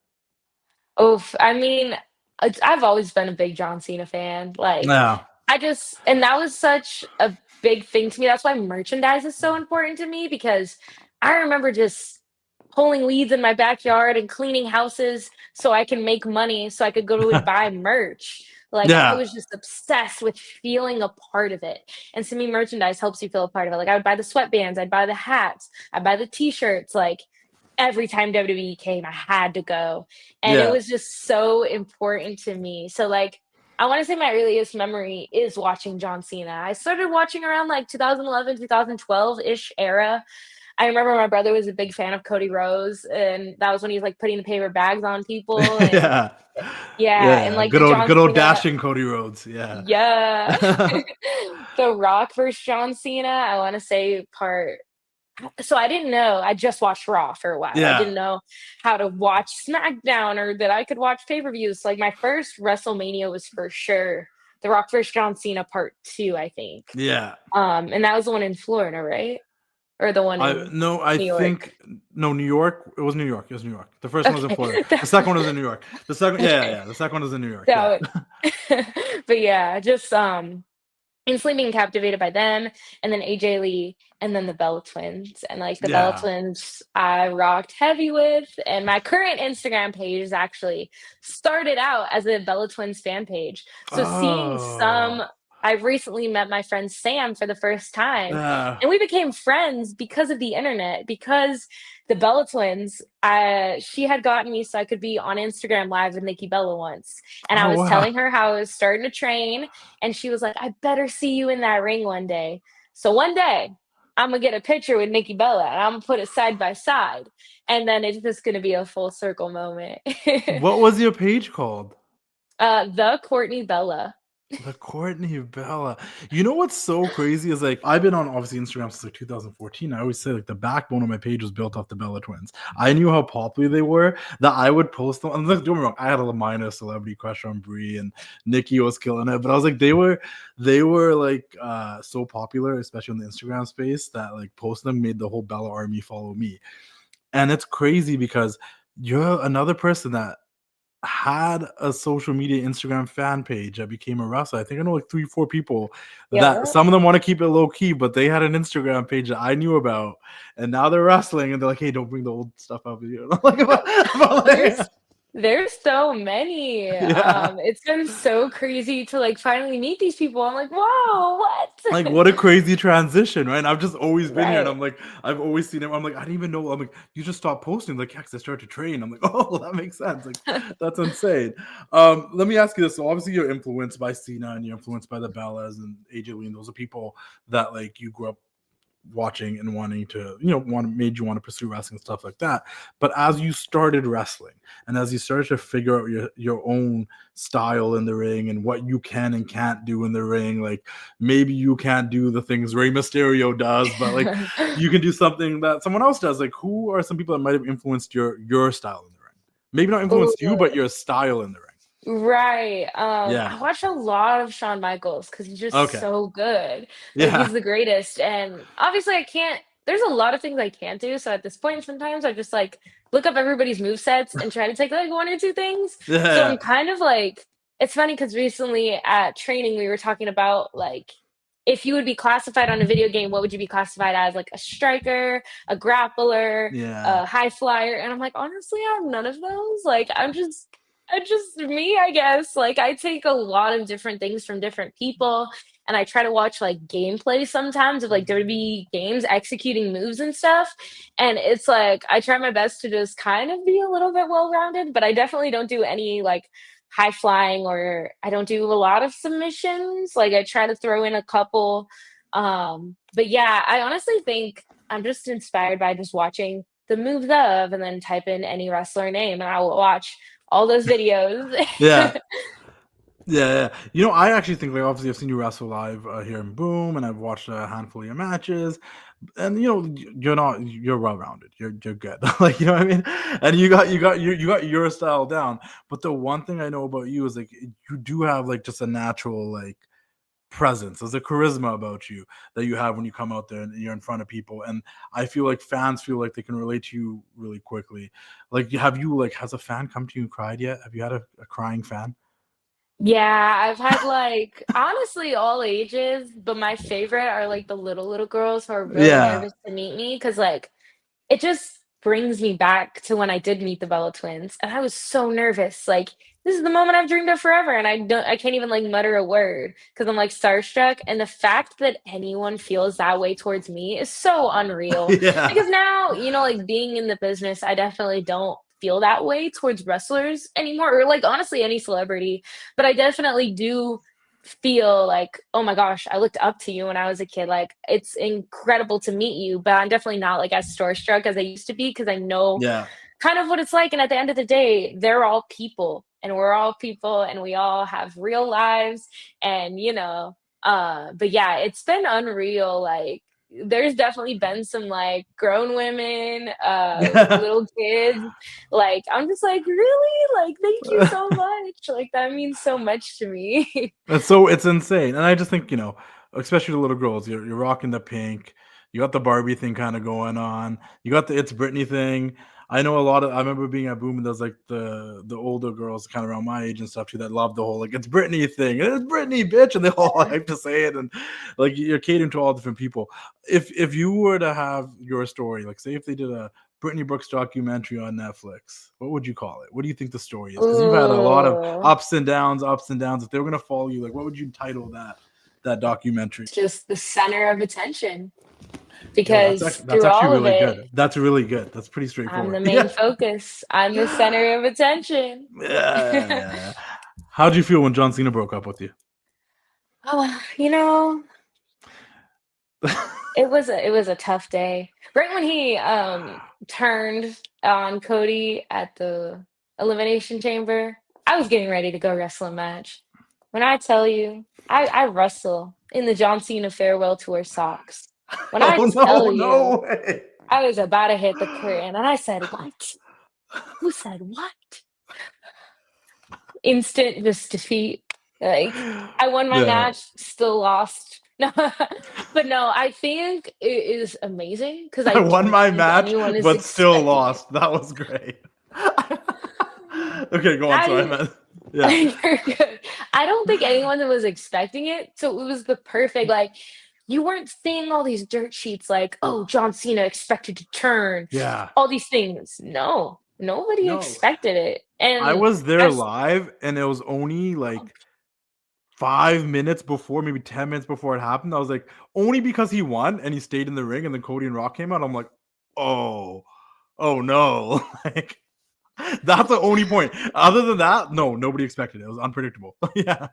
[SPEAKER 2] Oof. I mean, I've always been a big John Cena fan. Like,
[SPEAKER 1] Yeah.
[SPEAKER 2] and that was such a big thing to me. That's why merchandise is so important to me because I remember just pulling weeds in my backyard and cleaning houses so I can make money so I could go and buy merch. Like, I
[SPEAKER 1] Yeah.
[SPEAKER 2] was just obsessed with feeling a part of it. And to me, merchandise helps you feel a part of it. Like, I would buy the sweatbands, I'd buy the hats, I'd buy the t-shirts. Like, every time WWE came, I had to go. And it
[SPEAKER 1] Yeah.
[SPEAKER 2] was just so important to me. So, like, I want to say my earliest memory is watching John Cena. I started watching around like 2011, 2012 ish era. I remember my brother was a big fan of Cody Rhodes, and that was when he was like putting the paper bags on people. And
[SPEAKER 1] Yeah.
[SPEAKER 2] yeah, and
[SPEAKER 1] Yeah.
[SPEAKER 2] like the John
[SPEAKER 1] Good old
[SPEAKER 2] Cena,
[SPEAKER 1] dashing Cody Rhodes. Yeah.
[SPEAKER 2] yeah. The Rock versus John Cena, I want to say part. So I didn't know. I just watched Raw for a while. I
[SPEAKER 1] Yeah.
[SPEAKER 2] didn't know how to watch SmackDown or that I could watch pay-per-views. Like my first WrestleMania was for sure The Rock versus John Cena part 2, I think.
[SPEAKER 1] Yeah.
[SPEAKER 2] And that was the one in Florida, right? Or the one
[SPEAKER 1] I
[SPEAKER 2] in
[SPEAKER 1] no, I
[SPEAKER 2] New York.
[SPEAKER 1] think no, New York. It was New York. It was New York. The first one was in Florida.
[SPEAKER 2] Okay.
[SPEAKER 1] The second one was in New York. The second, yeah,
[SPEAKER 2] Okay.
[SPEAKER 1] yeah. The second one was in New York. Yeah.
[SPEAKER 2] So, but yeah, just instantly being captivated by them, and then AJ Lee, and then the Bella Twins. And like the Bella
[SPEAKER 1] Yeah.
[SPEAKER 2] Twins I rocked heavy with. And my current Instagram page is actually started out as a Bella Twins fan page. So seeing some,
[SPEAKER 1] Oh.
[SPEAKER 2] I recently met my friend Sam for the first time,
[SPEAKER 1] Yeah.
[SPEAKER 2] and we became friends because of the internet, because the Bella Twins, she had gotten me so I could be on Instagram live with Nikki Bella once. And I
[SPEAKER 1] Oh
[SPEAKER 2] was
[SPEAKER 1] wow.
[SPEAKER 2] telling her how I was starting to train, and she was like, I better see you in that ring one day. So one day, I'm gonna get a picture with Nikki Bella and I'm gonna put it side by side. And then it's just gonna be a full circle moment.
[SPEAKER 1] What was your page called?
[SPEAKER 2] The Courtney Bella.
[SPEAKER 1] The Courtney Bella. You know what's so crazy is like I've been on obviously Instagram since like 2014. I always say like the backbone of my page was built off the Bella twins. I knew how popular they were that I would post them. And look, don't get me wrong, I had a minor celebrity crush on Brie and Nikki was killing it, but I was like they were like so popular, especially in the Instagram space, that like posting them made the whole Bella army follow me. And it's crazy because you're another person that had a social media Instagram fan page that became a wrestler. I think I know like 3, 4 people that
[SPEAKER 2] Yeah.
[SPEAKER 1] some of them want to keep it low key, but they had an Instagram page that I knew about, and now they're wrestling, and they're like, "Hey, don't bring the old stuff up with you." I'm like,
[SPEAKER 2] There's there's so many.
[SPEAKER 1] yeah,
[SPEAKER 2] It's been so crazy to like finally meet these people. I'm like, whoa,
[SPEAKER 1] like
[SPEAKER 2] what?
[SPEAKER 1] what a crazy transition, right? And I've just always been here, and
[SPEAKER 2] Right.
[SPEAKER 1] I'm like, I've always seen him. I'm like, I didn't even know. I'm like, you just stopped posting, like, yeah, 'cause I started to train. I'm like, oh, that makes sense. Like, that's insane. Let me ask you this. So obviously, you're influenced by Cena, and you're influenced by the Bellas and AJ Lee, and those are people that like you grew up watching and wanting to, made you want to pursue wrestling and stuff like that. But as you started wrestling and as you started to figure out your own style in the ring and what you can and can't do in the ring, like maybe you can't do the things Rey Mysterio does, but like you can do something that someone else does. Like who are some people that might have influenced your style in the ring? Maybe not influenced you,
[SPEAKER 2] Ooh.
[SPEAKER 1] but your style in the ring.
[SPEAKER 2] Right.
[SPEAKER 1] Yeah.
[SPEAKER 2] I watch a lot of Shawn Michaels because he's just
[SPEAKER 1] Okay.
[SPEAKER 2] so good. Like
[SPEAKER 1] Yeah.
[SPEAKER 2] he's the greatest. And obviously I can't, there's a lot of things I can't do. So at this point, sometimes I just like look up everybody's move sets and try to take like one or two things. So I'm
[SPEAKER 1] Yeah.
[SPEAKER 2] kind of like, it's funny because recently at training we were talking about like if you would be classified on a video game, what would you be classified as? Like a striker, a grappler,
[SPEAKER 1] Yeah.
[SPEAKER 2] a high flyer? And I'm like, honestly, I'm none of those. Like I'm just me, I guess. Like I take a lot of different things from different people, and I try to watch like gameplay sometimes of like WWE games executing moves and stuff. And it's like I try my best to just kind of be a little bit well-rounded, but I definitely don't do any like high flying, or I don't do a lot of submissions. Like I try to throw in a couple. But yeah, I honestly think I'm just inspired by just watching the moves of and then type in any wrestler name and I will watch all those videos.
[SPEAKER 1] Yeah. Yeah, yeah. I actually think like obviously I've seen you wrestle live here in Boom, and I've watched a handful of your matches, and you're well rounded. You're good. Like what I mean, and you got your style down. But the one thing I know about you is like you do have like just a natural like presence. There's a charisma about you that you have when you come out there and you're in front of people, and I feel like fans feel like they can relate to you really quickly. Like has a fan come to you and cried yet? Have you had a crying fan?
[SPEAKER 2] Yeah, I've had like honestly all ages, but my favorite are like the little girl girls who are really
[SPEAKER 1] Yeah.
[SPEAKER 2] nervous to meet me because like it just brings me back to when I did meet the Bella twins, and I was so nervous. Like, this is the moment I've dreamed of forever, and I can't even like mutter a word because I'm like starstruck. And the fact that anyone feels that way towards me is so unreal.
[SPEAKER 1] Yeah.
[SPEAKER 2] Because now, like being in the business, I definitely don't feel that way towards wrestlers anymore, or like honestly any celebrity. But I definitely do feel like, oh my gosh, I looked up to you when I was a kid. Like, it's incredible to meet you, but I'm definitely not like as starstruck as I used to be because I know
[SPEAKER 1] Yeah.
[SPEAKER 2] kind of what it's like. And at the end of the day, they're all people and we're all people and we all have real lives. And, but yeah, it's been unreal. Like, there's definitely been some like grown women, little kids. Like, I'm just like, really? Like, thank you so much. Like, that means so much to me.
[SPEAKER 1] It's insane. And I just think, especially the little girls, you're rocking the pink. You got the Barbie thing kind of going on. You got the It's Brittany thing. I know I remember being at Boom and there's like the older girls kind of around my age and stuff too that love the whole like it's Brittany thing. It's Brittany, bitch, and they all like to say it, and like you're catering to all different people. If you were to have your story, like say if they did a Brittnie Brooks documentary on Netflix, what would you call it? What do you think the story is? Because you've had a lot of
[SPEAKER 2] Ooh.
[SPEAKER 1] ups and downs, ups and downs. If they were gonna follow you, like what would you title that documentary?
[SPEAKER 2] It's just the center of attention
[SPEAKER 1] Yo,
[SPEAKER 2] because
[SPEAKER 1] that's
[SPEAKER 2] through
[SPEAKER 1] actually
[SPEAKER 2] all of
[SPEAKER 1] really
[SPEAKER 2] it,
[SPEAKER 1] good. That's really good. That's pretty
[SPEAKER 2] I'm the
[SPEAKER 1] straightforward.
[SPEAKER 2] main
[SPEAKER 1] Yeah.
[SPEAKER 2] focus. I'm the center of attention.
[SPEAKER 1] Yeah. How'd you feel when John Cena broke up with you?
[SPEAKER 2] Oh, it was a tough day. Right when he turned on Cody at the Elimination Chamber, I was getting ready to go wrestle a match. When I tell you, I wrestle in the John Cena farewell tour socks. When I
[SPEAKER 1] Oh
[SPEAKER 2] tell
[SPEAKER 1] no,
[SPEAKER 2] you,
[SPEAKER 1] no way.
[SPEAKER 2] I was about to hit the curtain, and I said, "What? Who said what?" Instant just defeat. Like, I won my
[SPEAKER 1] Yeah.
[SPEAKER 2] match, still lost. No, but no, I think it is amazing because I
[SPEAKER 1] I won
[SPEAKER 2] don't
[SPEAKER 1] my
[SPEAKER 2] think
[SPEAKER 1] match,
[SPEAKER 2] anyone is
[SPEAKER 1] but still
[SPEAKER 2] expecting it.
[SPEAKER 1] lost. That was great. Okay, go on. Sorry,
[SPEAKER 2] I
[SPEAKER 1] man. Yeah.
[SPEAKER 2] You're good. I don't think anyone was expecting it, so it was the perfect like. You weren't seeing all these dirt sheets like, oh, John Cena expected to turn,
[SPEAKER 1] Yeah.
[SPEAKER 2] all these things. No, nobody
[SPEAKER 1] No.
[SPEAKER 2] expected it,
[SPEAKER 1] I
[SPEAKER 2] and
[SPEAKER 1] was there
[SPEAKER 2] as
[SPEAKER 1] live and it was only like 5 minutes before, maybe 10 minutes before it happened. I was like, only because he won and he stayed in the ring and then Cody and Rock came out. I'm like, oh, oh no. Like that's the only point. Other than that, no, nobody expected it. It was unpredictable. Yeah.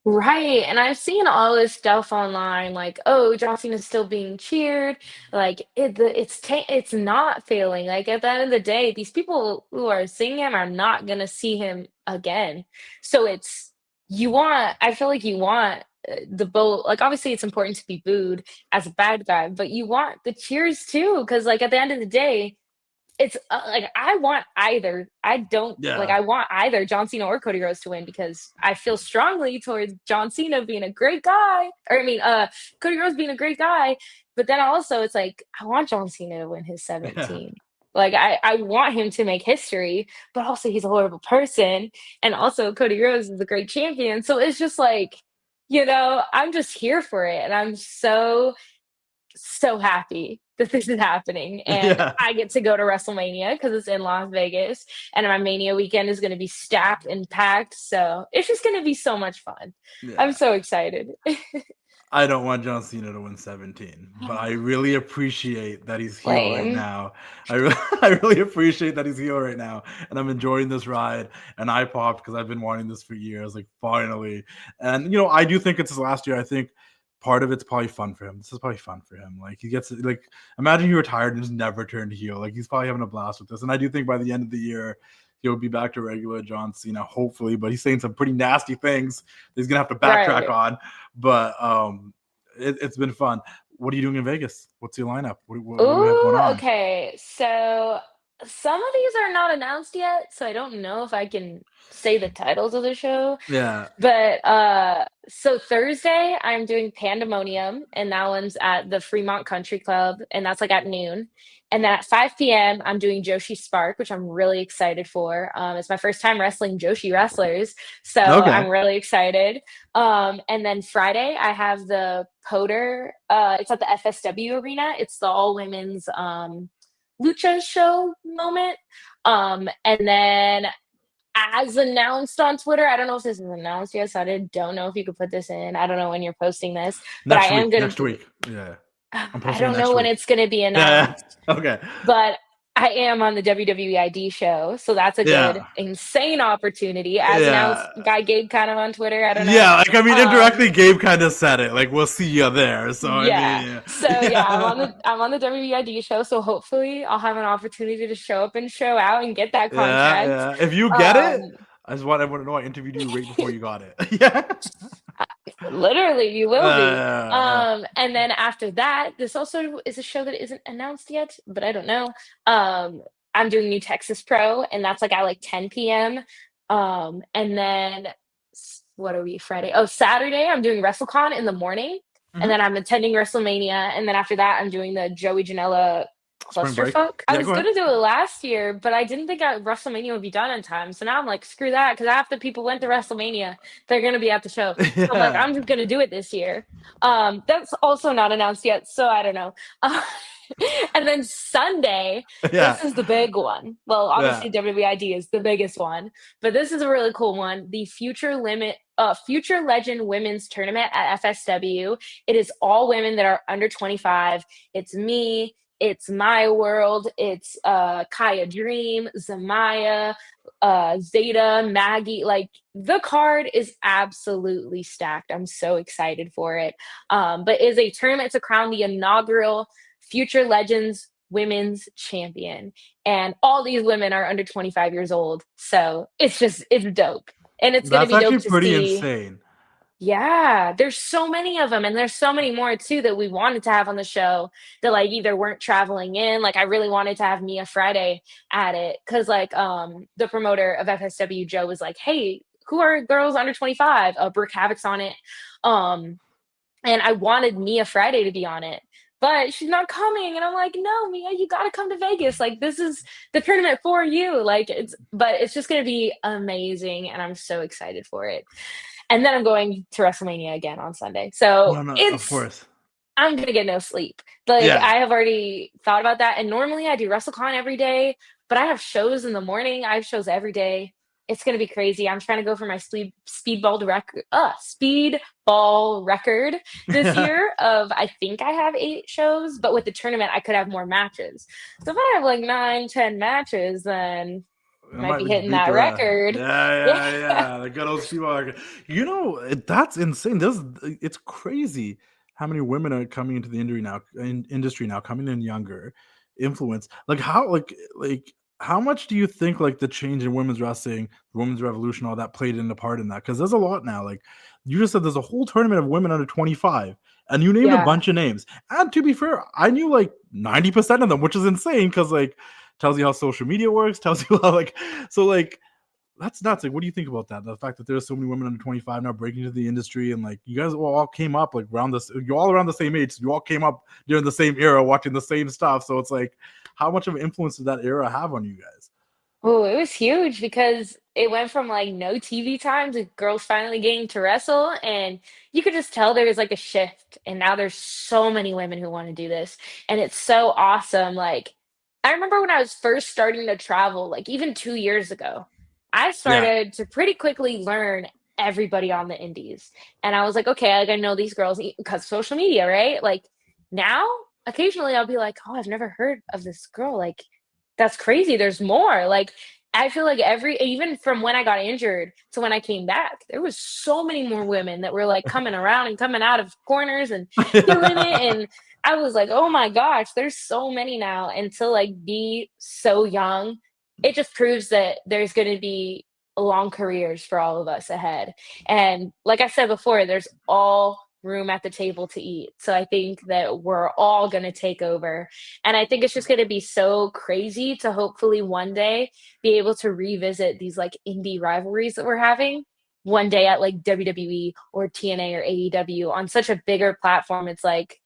[SPEAKER 2] Right. And I've seen all this stuff online, like, oh, John Cena is still being cheered. Like, it's not failing. Like, at the end of the day, these people who are seeing him are not gonna see him again. So I feel like you want the boat. Like, obviously, it's important to be booed as a bad guy, but you want the cheers too, because like at the end of the day, it's like I want either. I don't like.
[SPEAKER 1] Yeah.
[SPEAKER 2] I want either John Cena or Cody Rhodes to win because I feel strongly towards John Cena being a great guy, or I mean, Cody Rhodes being a great guy. But then also, it's like I want John Cena to win his
[SPEAKER 1] Yeah.
[SPEAKER 2] 17. Like I want him to make history, but also he's a horrible person, and also Cody Rhodes is a great champion. So it's just like, I'm just here for it, and I'm so happy that this is happening and
[SPEAKER 1] Yeah.
[SPEAKER 2] I get to go to WrestleMania because it's in Las Vegas and my Mania weekend is going to be stacked and packed. So it's just going to be so much fun. I'm
[SPEAKER 1] Yeah.
[SPEAKER 2] so excited.
[SPEAKER 1] I don't want John Cena to win 17, but I really appreciate that he's heel right
[SPEAKER 2] Lame.
[SPEAKER 1] now. I really appreciate that he's heel right now, and I'm enjoying this ride. And I popped because I've been wanting this for years, like finally. And I do think it's his last year. I think part of it's probably fun for him. This is probably fun for him. Like he gets like, imagine he retired and just never turned heel. Like he's probably having a blast with this. And I do think by the end of the year, he'll be back to regular John Cena, hopefully. But he's saying some pretty nasty things that he's gonna have to backtrack
[SPEAKER 2] Right.
[SPEAKER 1] on. But it's been fun. What are you doing in Vegas? What's your lineup? What do we have going
[SPEAKER 2] Ooh,
[SPEAKER 1] on?
[SPEAKER 2] okay. So some of these are not announced yet, so I don't know if I can say the titles of the show.
[SPEAKER 1] Yeah.
[SPEAKER 2] But so Thursday I'm doing Pandemonium, and that one's at the Fremont Country Club, and that's like at noon. And then at 5 p.m. I'm doing Joshi Spark, which I'm really excited for. It's my first time wrestling Joshi wrestlers, so
[SPEAKER 1] Okay.
[SPEAKER 2] I'm really excited. And then Friday I have the Poder. It's at the FSW Arena. It's the all women's lucha show moment. And then as announced on Twitter, I don't know if this is announced yet, so I don't know if you could put this in. I don't know when you're posting this, but I
[SPEAKER 1] Next
[SPEAKER 2] am
[SPEAKER 1] week.
[SPEAKER 2] gonna
[SPEAKER 1] Next
[SPEAKER 2] be.
[SPEAKER 1] week. Yeah. I'm
[SPEAKER 2] I
[SPEAKER 1] posting it
[SPEAKER 2] don't know
[SPEAKER 1] next
[SPEAKER 2] when
[SPEAKER 1] week.
[SPEAKER 2] it's gonna be
[SPEAKER 1] Yeah.
[SPEAKER 2] announced,
[SPEAKER 1] Okay.
[SPEAKER 2] but I am on the WWEID show, so that's a good,
[SPEAKER 1] Yeah.
[SPEAKER 2] insane opportunity. As announced,
[SPEAKER 1] Yeah.
[SPEAKER 2] guy Gabe kind of on Twitter. I don't know.
[SPEAKER 1] Yeah, like I mean, indirectly,
[SPEAKER 2] Um,
[SPEAKER 1] Gabe kind of said it. Like, we'll see you there. So I
[SPEAKER 2] yeah.
[SPEAKER 1] mean,
[SPEAKER 2] So yeah,
[SPEAKER 1] yeah,
[SPEAKER 2] I'm on the WWEID show, so hopefully I'll have an opportunity to show up and show out and get that
[SPEAKER 1] yeah,
[SPEAKER 2] contract.
[SPEAKER 1] yeah. If you get it,
[SPEAKER 2] Um,
[SPEAKER 1] I just want everyone to know I interviewed you right before you got it. Yeah,
[SPEAKER 2] Literally, you will be.
[SPEAKER 1] yeah.
[SPEAKER 2] And then after that, this also is a show that isn't announced yet, but I don't know. I'm doing New Texas Pro, and that's like at like 10 p.m. And then what are we, Friday? Oh, Saturday, I'm doing WrestleCon in the morning, and then
[SPEAKER 1] Hmm.
[SPEAKER 2] I'm attending WrestleMania, and then after that, I'm doing the Joey Janela
[SPEAKER 1] Spring break.
[SPEAKER 2] clusterfuck. I
[SPEAKER 1] Yeah,
[SPEAKER 2] was
[SPEAKER 1] go ahead.
[SPEAKER 2] gonna do it last year, but I didn't think WrestleMania would be done in time. So now I'm like, screw that, because half the people went to WrestleMania, they're gonna be at the show. So I'm like,
[SPEAKER 1] Yeah,
[SPEAKER 2] I'm just gonna do it this year. That's also not announced yet, so I don't know. Uh, and then Sunday, this
[SPEAKER 1] yeah,
[SPEAKER 2] is the big one. Well,
[SPEAKER 1] yeah.
[SPEAKER 2] obviously WWID is the biggest one, but this is a really cool one. The Future Legend Women's Tournament at FSW. It is all women that are under 25. It's me. It's My World. It's Kaya Dream, Zamaya, Zayda, Maggie. Like the card is absolutely stacked. I'm so excited for it. But is a tournament to crown the inaugural Future Legends Women's Champion, and all these women are under 25 years old. So it's dope, and it's gonna
[SPEAKER 1] That's
[SPEAKER 2] be dope
[SPEAKER 1] actually
[SPEAKER 2] to
[SPEAKER 1] pretty
[SPEAKER 2] see.
[SPEAKER 1] insane.
[SPEAKER 2] Yeah, there's so many of them, and there's so many more too that we wanted to have on the show that like either weren't traveling in. Like I really wanted to have Mia Friday at it because like the promoter of FSW Joe was like, "Hey, who are girls under 25?" Brooke Havoc's on it, and I wanted Mia Friday to be on it, but she's not coming, and I'm like, "No, Mia, you got to come to Vegas. Like this is the tournament for you. Like it's just gonna be amazing, and I'm so excited for it." And then I'm going to WrestleMania again on Sunday. So
[SPEAKER 1] No, no, of
[SPEAKER 2] it's
[SPEAKER 1] course.
[SPEAKER 2] I'm gonna get no sleep. Like
[SPEAKER 1] Yeah,
[SPEAKER 2] I have already thought about that. And normally I do WrestleCon every day, but I have shows in the morning. I have shows every day. It's gonna be crazy. I'm trying to go for my speedball record this
[SPEAKER 1] yeah.
[SPEAKER 2] year of I think I have 8 shows, but with the tournament I could have more matches. So if I have like 9, 10 matches, then
[SPEAKER 1] It
[SPEAKER 2] might
[SPEAKER 1] might
[SPEAKER 2] be
[SPEAKER 1] like
[SPEAKER 2] hitting
[SPEAKER 1] beat
[SPEAKER 2] that
[SPEAKER 1] the rest.
[SPEAKER 2] record.
[SPEAKER 1] Yeah,
[SPEAKER 2] Yeah.
[SPEAKER 1] yeah, yeah. The good old people are. That's insane. It's crazy how many women are coming into the industry now, coming in younger, influence. Like how much do you think like the change in women's wrestling, the women's revolution, all that played in a part in that? Because there's a lot now. Like you just said, there's a whole tournament of women under 25, and you named a
[SPEAKER 2] Yeah.
[SPEAKER 1] bunch of names. And to be fair, I knew like 90% of them, which is insane because like tells you how social media works, tells you how like so like that's nuts. Like, what do you think about that? The fact that there's so many women under 25 now breaking into the industry, and like you guys all came up like around this, you're all around the same age, so you all came up during the same era, watching the same stuff. So it's like, how much of an influence did that era have on you guys?
[SPEAKER 2] Oh, it was huge because it went from like no TV time to girls finally getting to wrestle. And you could just tell there was like a shift. And now there's so many women who want to do this. And it's so awesome. Like, I remember when I was first starting to travel, like even 2 years ago, I
[SPEAKER 1] Yeah,
[SPEAKER 2] started to pretty quickly learn everybody on the indies. And I was like, okay, like I know these girls because social media, right? Like now, occasionally I'll be like, oh, I've never heard of this girl. Like, that's crazy. There's more. Like I feel like even from when I got injured to when I came back, there was so many more women that were like coming around and coming out of corners and killing it. And I was like, oh my gosh, there's so many now. And to like be so young, it just proves that there's going to be long careers for all of us ahead. And like I said before, there's all room at the table to eat. So I think that we're all going to take over, and I think it's just going to be so crazy to hopefully one day be able to revisit these like indie rivalries that we're having one day at like WWE or TNA or AEW on such a bigger platform. It's like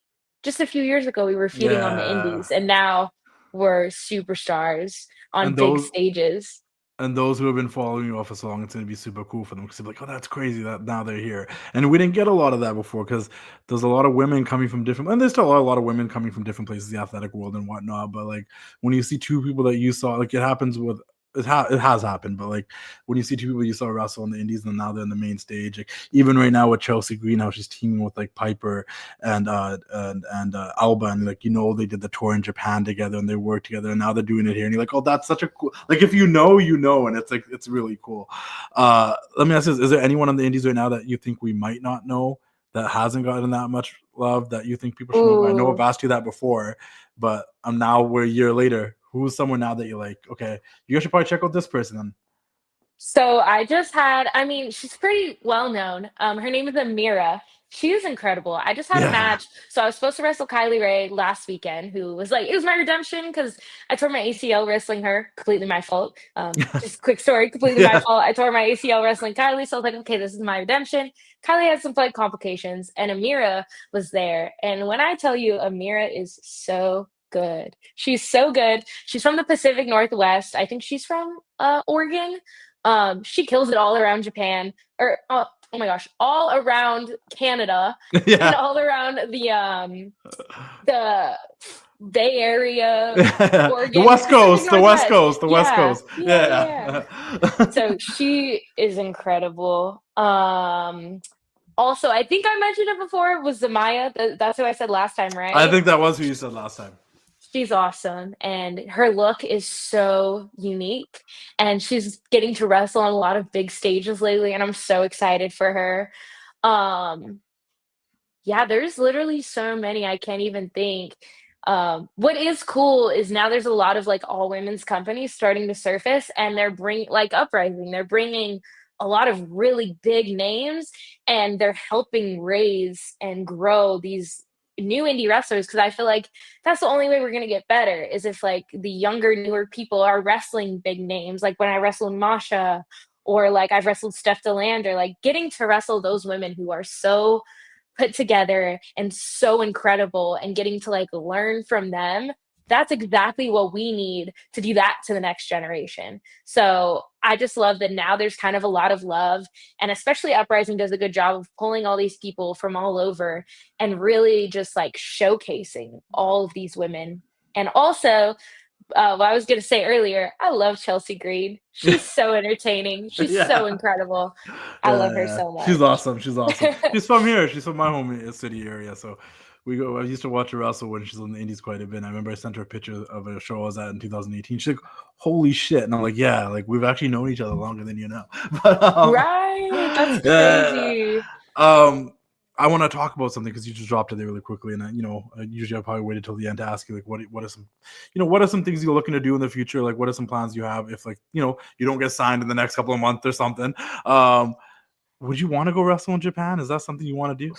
[SPEAKER 2] just a few years ago we were feuding on the
[SPEAKER 1] yeah,
[SPEAKER 2] indies, and now we're superstars on
[SPEAKER 1] and
[SPEAKER 2] big
[SPEAKER 1] those
[SPEAKER 2] stages.
[SPEAKER 1] And those who have been following you for so long, it's going to be super cool for them because they're like, oh, that's crazy that now they're here. And we didn't get a lot of that before because there's a lot of women coming from different, and there's still a lot of women coming from different places, the athletic world and whatnot. But like when you see two people that you saw, like it happens with, it has happened, but like when you see two people you saw wrestle in the indies and now they're in the main stage, like even right now with Chelsea Green, how she's teaming with like Piper and Alba, and like they did the tour in Japan together and they worked together, and now they're doing it here, and you're like, oh, that's such a cool. Like if you know, and it's like it's really cool. Let me ask this: is there anyone on the indies right now that you think we might not know that hasn't gotten that much love that you think people should know? I know I've asked you that before, but now we're a year later. Who's someone now that you're like, okay, you should probably check out this person then?
[SPEAKER 2] So I just had, I mean, she's pretty well known. Her name is Amira. She is incredible. I just had a
[SPEAKER 1] Yeah.
[SPEAKER 2] match. So I was supposed to wrestle Kylie Ray last weekend, who was like, it was my redemption because I tore my ACL wrestling her. Completely my fault. Just quick story, completely my
[SPEAKER 1] Yeah.
[SPEAKER 2] fault. I tore my ACL wrestling Kylie. So I was like, okay, this is my redemption. Kylie had some flight complications, and Amira was there. And when I tell you, Amira is so good. She's so good. She's from the Pacific Northwest. I think she's from Oregon. She kills it all around Japan, or oh my gosh, all around Canada, and
[SPEAKER 1] Yeah.
[SPEAKER 2] all around the Bay Area,
[SPEAKER 1] The
[SPEAKER 2] Oregon,
[SPEAKER 1] West
[SPEAKER 2] Pacific
[SPEAKER 1] Coast, the West
[SPEAKER 2] Northwest.
[SPEAKER 1] Coast, the West
[SPEAKER 2] Yeah,
[SPEAKER 1] Coast.
[SPEAKER 2] yeah, yeah.
[SPEAKER 1] Yeah.
[SPEAKER 2] So she is incredible. Also, I think I mentioned it before, was Zamaya. That's who I said last time,
[SPEAKER 1] I
[SPEAKER 2] right?
[SPEAKER 1] think that was who you said last time.
[SPEAKER 2] She's awesome, and her look is so unique, and she's getting to wrestle on a lot of big stages lately, and I'm so excited for her. Um, yeah, there's literally so many I can't even think. What is cool is now there's a lot of like all women's companies starting to surface, and they're bringing like Uprising. They're bringing a lot of really big names, and they're helping raise and grow these new indie wrestlers, because I feel like that's the only way we're gonna get better is if like the younger, newer people are wrestling big names. Like when I wrestled Masha, or like I've wrestled Steph Delander, like getting to wrestle those women who are so put together and so incredible, and getting to like learn from them, that's exactly what we need to do that to the next generation. So I just love that now there's kind of a lot of love, and especially Uprising does a good job of pulling all these people from all over and really just like showcasing all of these women. And also, what I was going to say earlier, I love Chelsea Green. She's so entertaining. She's so
[SPEAKER 1] Yeah.
[SPEAKER 2] incredible. I love her
[SPEAKER 1] Yeah.
[SPEAKER 2] so
[SPEAKER 1] She's
[SPEAKER 2] much.
[SPEAKER 1] awesome. She's awesome. She's from here. She's from my home city area. So we go. I used to watch her wrestle when she's in the Indies quite a bit. I remember I sent her a picture of a show I was at in 2018. She's like, "Holy shit!" And I'm like, "Yeah, like we've actually known each other longer than you know." But
[SPEAKER 2] Right? That's
[SPEAKER 1] yeah.
[SPEAKER 2] crazy.
[SPEAKER 1] Um, I want to talk about something because you just dropped it there really quickly, and usually I probably waited till the end to ask you like, what are some, what are some things you're looking to do in the future? Like, what are some plans you have if like you don't get signed in the next couple of months or something? Would you want to go wrestle in Japan? Is that something you want to do?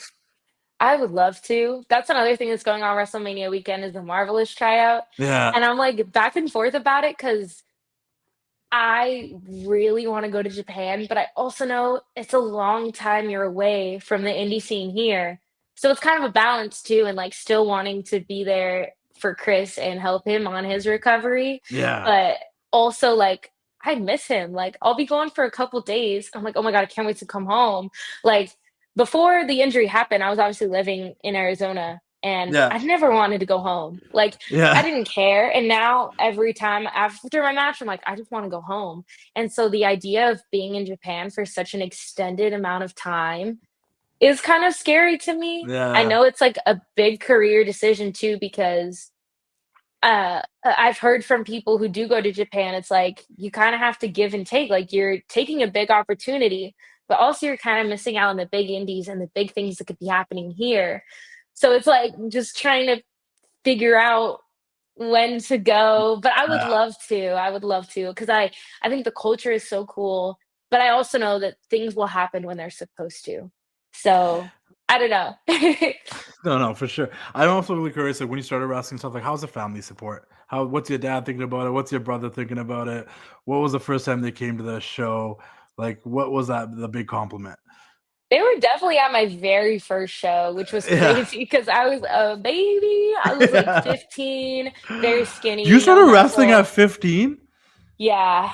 [SPEAKER 2] I would love to. That's another thing that's going on WrestleMania weekend is the Marvelous tryout.
[SPEAKER 1] Yeah,
[SPEAKER 2] And I'm like back and forth about it because I really want to go to Japan, but I also know it's a long time you're away from the indie scene here. So it's kind of a balance too, and like still wanting to be there for Chris and help him on his recovery.
[SPEAKER 1] yeah,
[SPEAKER 2] But also like I miss him. Like I'll be gone for a couple days. I'm like, oh my God, I can't wait to come home. Like before the injury happened, I was obviously living in Arizona, and
[SPEAKER 1] yeah,
[SPEAKER 2] I never wanted to go home. Like I
[SPEAKER 1] yeah,
[SPEAKER 2] didn't care. And now every time after my match, I'm like, I just want to go home. And so the idea of being in Japan for such an extended amount of time is kind of scary to me. I
[SPEAKER 1] yeah,
[SPEAKER 2] know it's like a big career decision too, because I've heard from people who do go to Japan, it's like you kind of have to give and take. Like you're taking a big opportunity, but also you're kind of missing out on the big indies and the big things that could be happening here. So it's like just trying to figure out when to go, but I would
[SPEAKER 1] yeah.
[SPEAKER 2] love to. I would love to because I think the culture is so cool, but I also know that things will happen when they're supposed to. So I don't know.
[SPEAKER 1] No, no, for sure. I'm also really curious. Like when you started wrestling stuff, like how's the family support? What's your dad thinking about it? What's your brother thinking about it? What was the first time they came to the show? Like, what was that the big compliment?
[SPEAKER 2] They were definitely at my very first show, which was
[SPEAKER 1] Yeah.
[SPEAKER 2] crazy because I was a baby. I was like
[SPEAKER 1] Yeah.
[SPEAKER 2] 15, very
[SPEAKER 1] You
[SPEAKER 2] skinny, no
[SPEAKER 1] started wrestling at
[SPEAKER 2] muscle.
[SPEAKER 1] 15?
[SPEAKER 2] Yeah.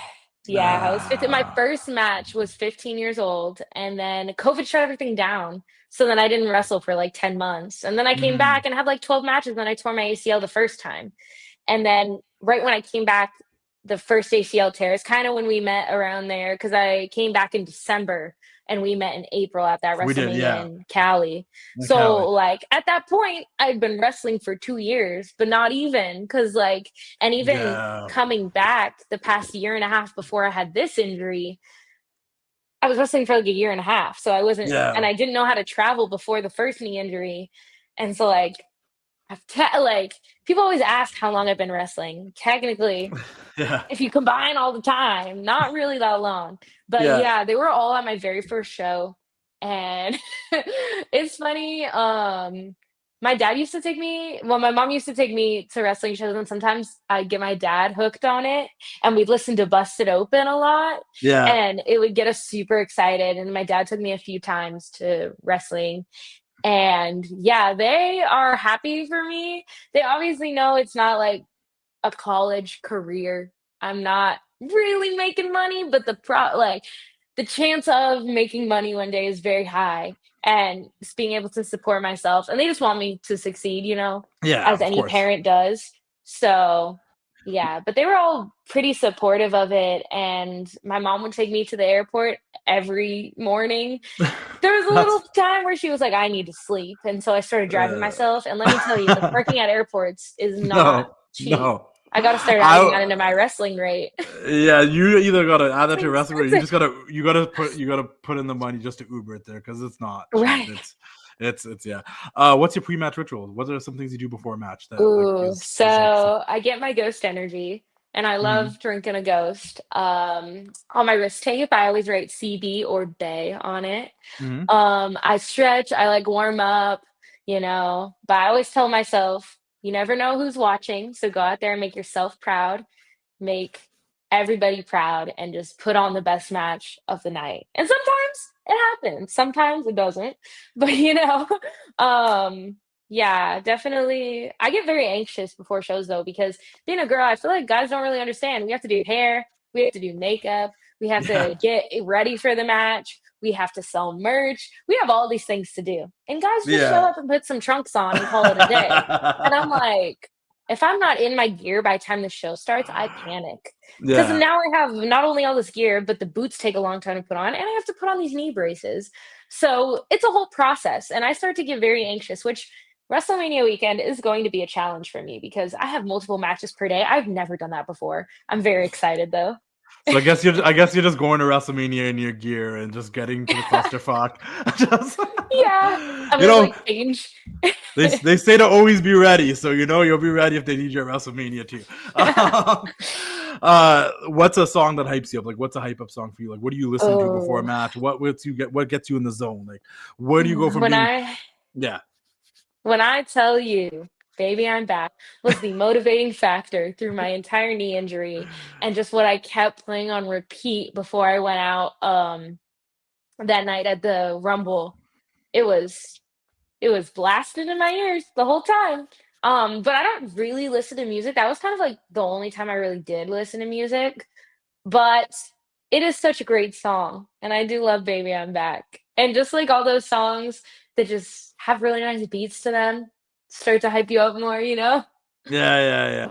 [SPEAKER 2] Yeah, I was 15. My first match was 15 years old, and then COVID shut everything down. So then I didn't wrestle for like 10 months. And then I came back and had like 12 matches. And then I tore my ACL the first time. And then right when I came back, the first ACL tear is kind of when we met around there because I came back in December and we met in April at that
[SPEAKER 1] We did,
[SPEAKER 2] WrestleMania
[SPEAKER 1] yeah.
[SPEAKER 2] in Cali.
[SPEAKER 1] In
[SPEAKER 2] So
[SPEAKER 1] Cali.
[SPEAKER 2] like at that point, I'd been wrestling for 2 years, but not even because like, and even
[SPEAKER 1] Yeah.
[SPEAKER 2] coming back the past year and a half before I had this injury, I was wrestling for like a year and a half. So I wasn't, and
[SPEAKER 1] Yeah.
[SPEAKER 2] I didn't know how to travel before the first knee injury. And so like like people always ask how long I've been wrestling. Technically,
[SPEAKER 1] Yeah.
[SPEAKER 2] if you combine all the time, not really that long. But
[SPEAKER 1] Yeah.
[SPEAKER 2] yeah, they were all at my very first show. And it's funny. My dad used to take me, well, my mom used to take me to wrestling shows, and sometimes I'd get my dad hooked on it, and we'd listen to Busted Open a lot,
[SPEAKER 1] Yeah.
[SPEAKER 2] and it would get us super excited. And my dad took me a few times to wrestling, and yeah, they are happy for me. They obviously know it's not like a college career. I'm not really making money, but like the chance of making money one day is very high, and just being able to support myself, and they just want me to succeed,
[SPEAKER 1] Yeah,
[SPEAKER 2] as
[SPEAKER 1] of
[SPEAKER 2] any
[SPEAKER 1] course.
[SPEAKER 2] parent does. So yeah, but they were all pretty supportive of it, and my mom would take me to the airport every morning. There was a little
[SPEAKER 1] That's
[SPEAKER 2] time where she was like, I need to sleep. And so I started driving myself. And let me tell you, the parking at airports is not
[SPEAKER 1] no,
[SPEAKER 2] cheap.
[SPEAKER 1] no.
[SPEAKER 2] I got to start adding that
[SPEAKER 1] I
[SPEAKER 2] into my wrestling rate.
[SPEAKER 1] Yeah, you either gotta add that to your
[SPEAKER 2] It's
[SPEAKER 1] wrestling, or you
[SPEAKER 2] expensive.
[SPEAKER 1] just gotta put in the money just to Uber it there because it's not cheap.
[SPEAKER 2] Right.
[SPEAKER 1] It's yeah. What's your pre-match ritual? What are some things you do before a match that like
[SPEAKER 2] Ooh,
[SPEAKER 1] is like
[SPEAKER 2] so I get my ghost energy and I
[SPEAKER 1] Mhm.
[SPEAKER 2] love drinking a ghost. On my wrist tape, I always write CB or Bay on it.
[SPEAKER 1] Mhm.
[SPEAKER 2] I stretch, I like warm up, but I always tell myself, you never know who's watching. So go out there and make yourself proud, make everybody proud, and just put on the best match of the night. And sometimes it happens, sometimes it doesn't. But um, yeah, definitely. I get very anxious before shows though, because being a girl, I feel like guys don't really understand. We have to do hair, we have to do makeup, we have
[SPEAKER 1] Yeah.
[SPEAKER 2] to get ready for the match. We have to sell merch. We have all these things to do. And guys just show
[SPEAKER 1] Yeah.
[SPEAKER 2] up and put some trunks on and call it a day. And I'm like, if I'm not in my gear by the time the show starts, I panic. Because
[SPEAKER 1] Yeah.
[SPEAKER 2] now I have not only all this gear, but the boots take a long time to put on, and I have to put on these knee braces. So it's a whole process. And I start to get very anxious, which WrestleMania weekend is going to be a challenge for me because I have multiple matches per day. I've never done that before. I'm very excited though.
[SPEAKER 1] So I guess you're just going to WrestleMania in your gear and just getting to the clusterfuck. just
[SPEAKER 2] Yeah, I'm
[SPEAKER 1] you
[SPEAKER 2] gonna
[SPEAKER 1] know,
[SPEAKER 2] like change.
[SPEAKER 1] they say to always be ready, so you'll be ready if they need you at WrestleMania too. What's a song that hypes you up? Like, what's a hype up song for you? Like, what do you listen to before a
[SPEAKER 2] Oh,
[SPEAKER 1] match? What gets you in the zone? Like, where do you go from
[SPEAKER 2] when
[SPEAKER 1] being?
[SPEAKER 2] I
[SPEAKER 1] Yeah,
[SPEAKER 2] when I tell you, baby, I'm back, was the motivating factor through my entire knee injury, and just what I kept playing on repeat before I went out that night at the Rumble. It was it was blasted in my ears the whole time. But I don't really listen to music. That was kind of like the only time I really did listen to music. But it is such a great song, and I do love Baby I'm Back. And just like all those songs that just have really nice beats to them, start to hype you up more.
[SPEAKER 1] yeah.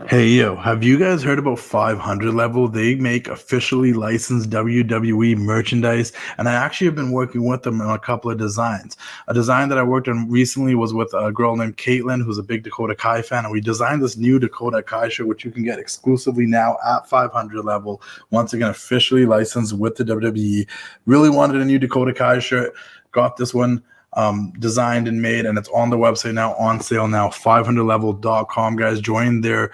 [SPEAKER 1] Hey yo, have you guys heard about 500 Level? They make officially licensed WWE merchandise, and I actually have been working with them on a couple of designs. A design that I worked on recently was with a girl named Caitlin, who's a big Dakota Kai fan, and we designed this new Dakota Kai shirt, which you can get exclusively now at 500 Level. Once again, officially licensed with the WWE. Really wanted a new Dakota Kai shirt. Got this one designed and made, and it's on the website now, on sale now, 500level.com. Guys, join their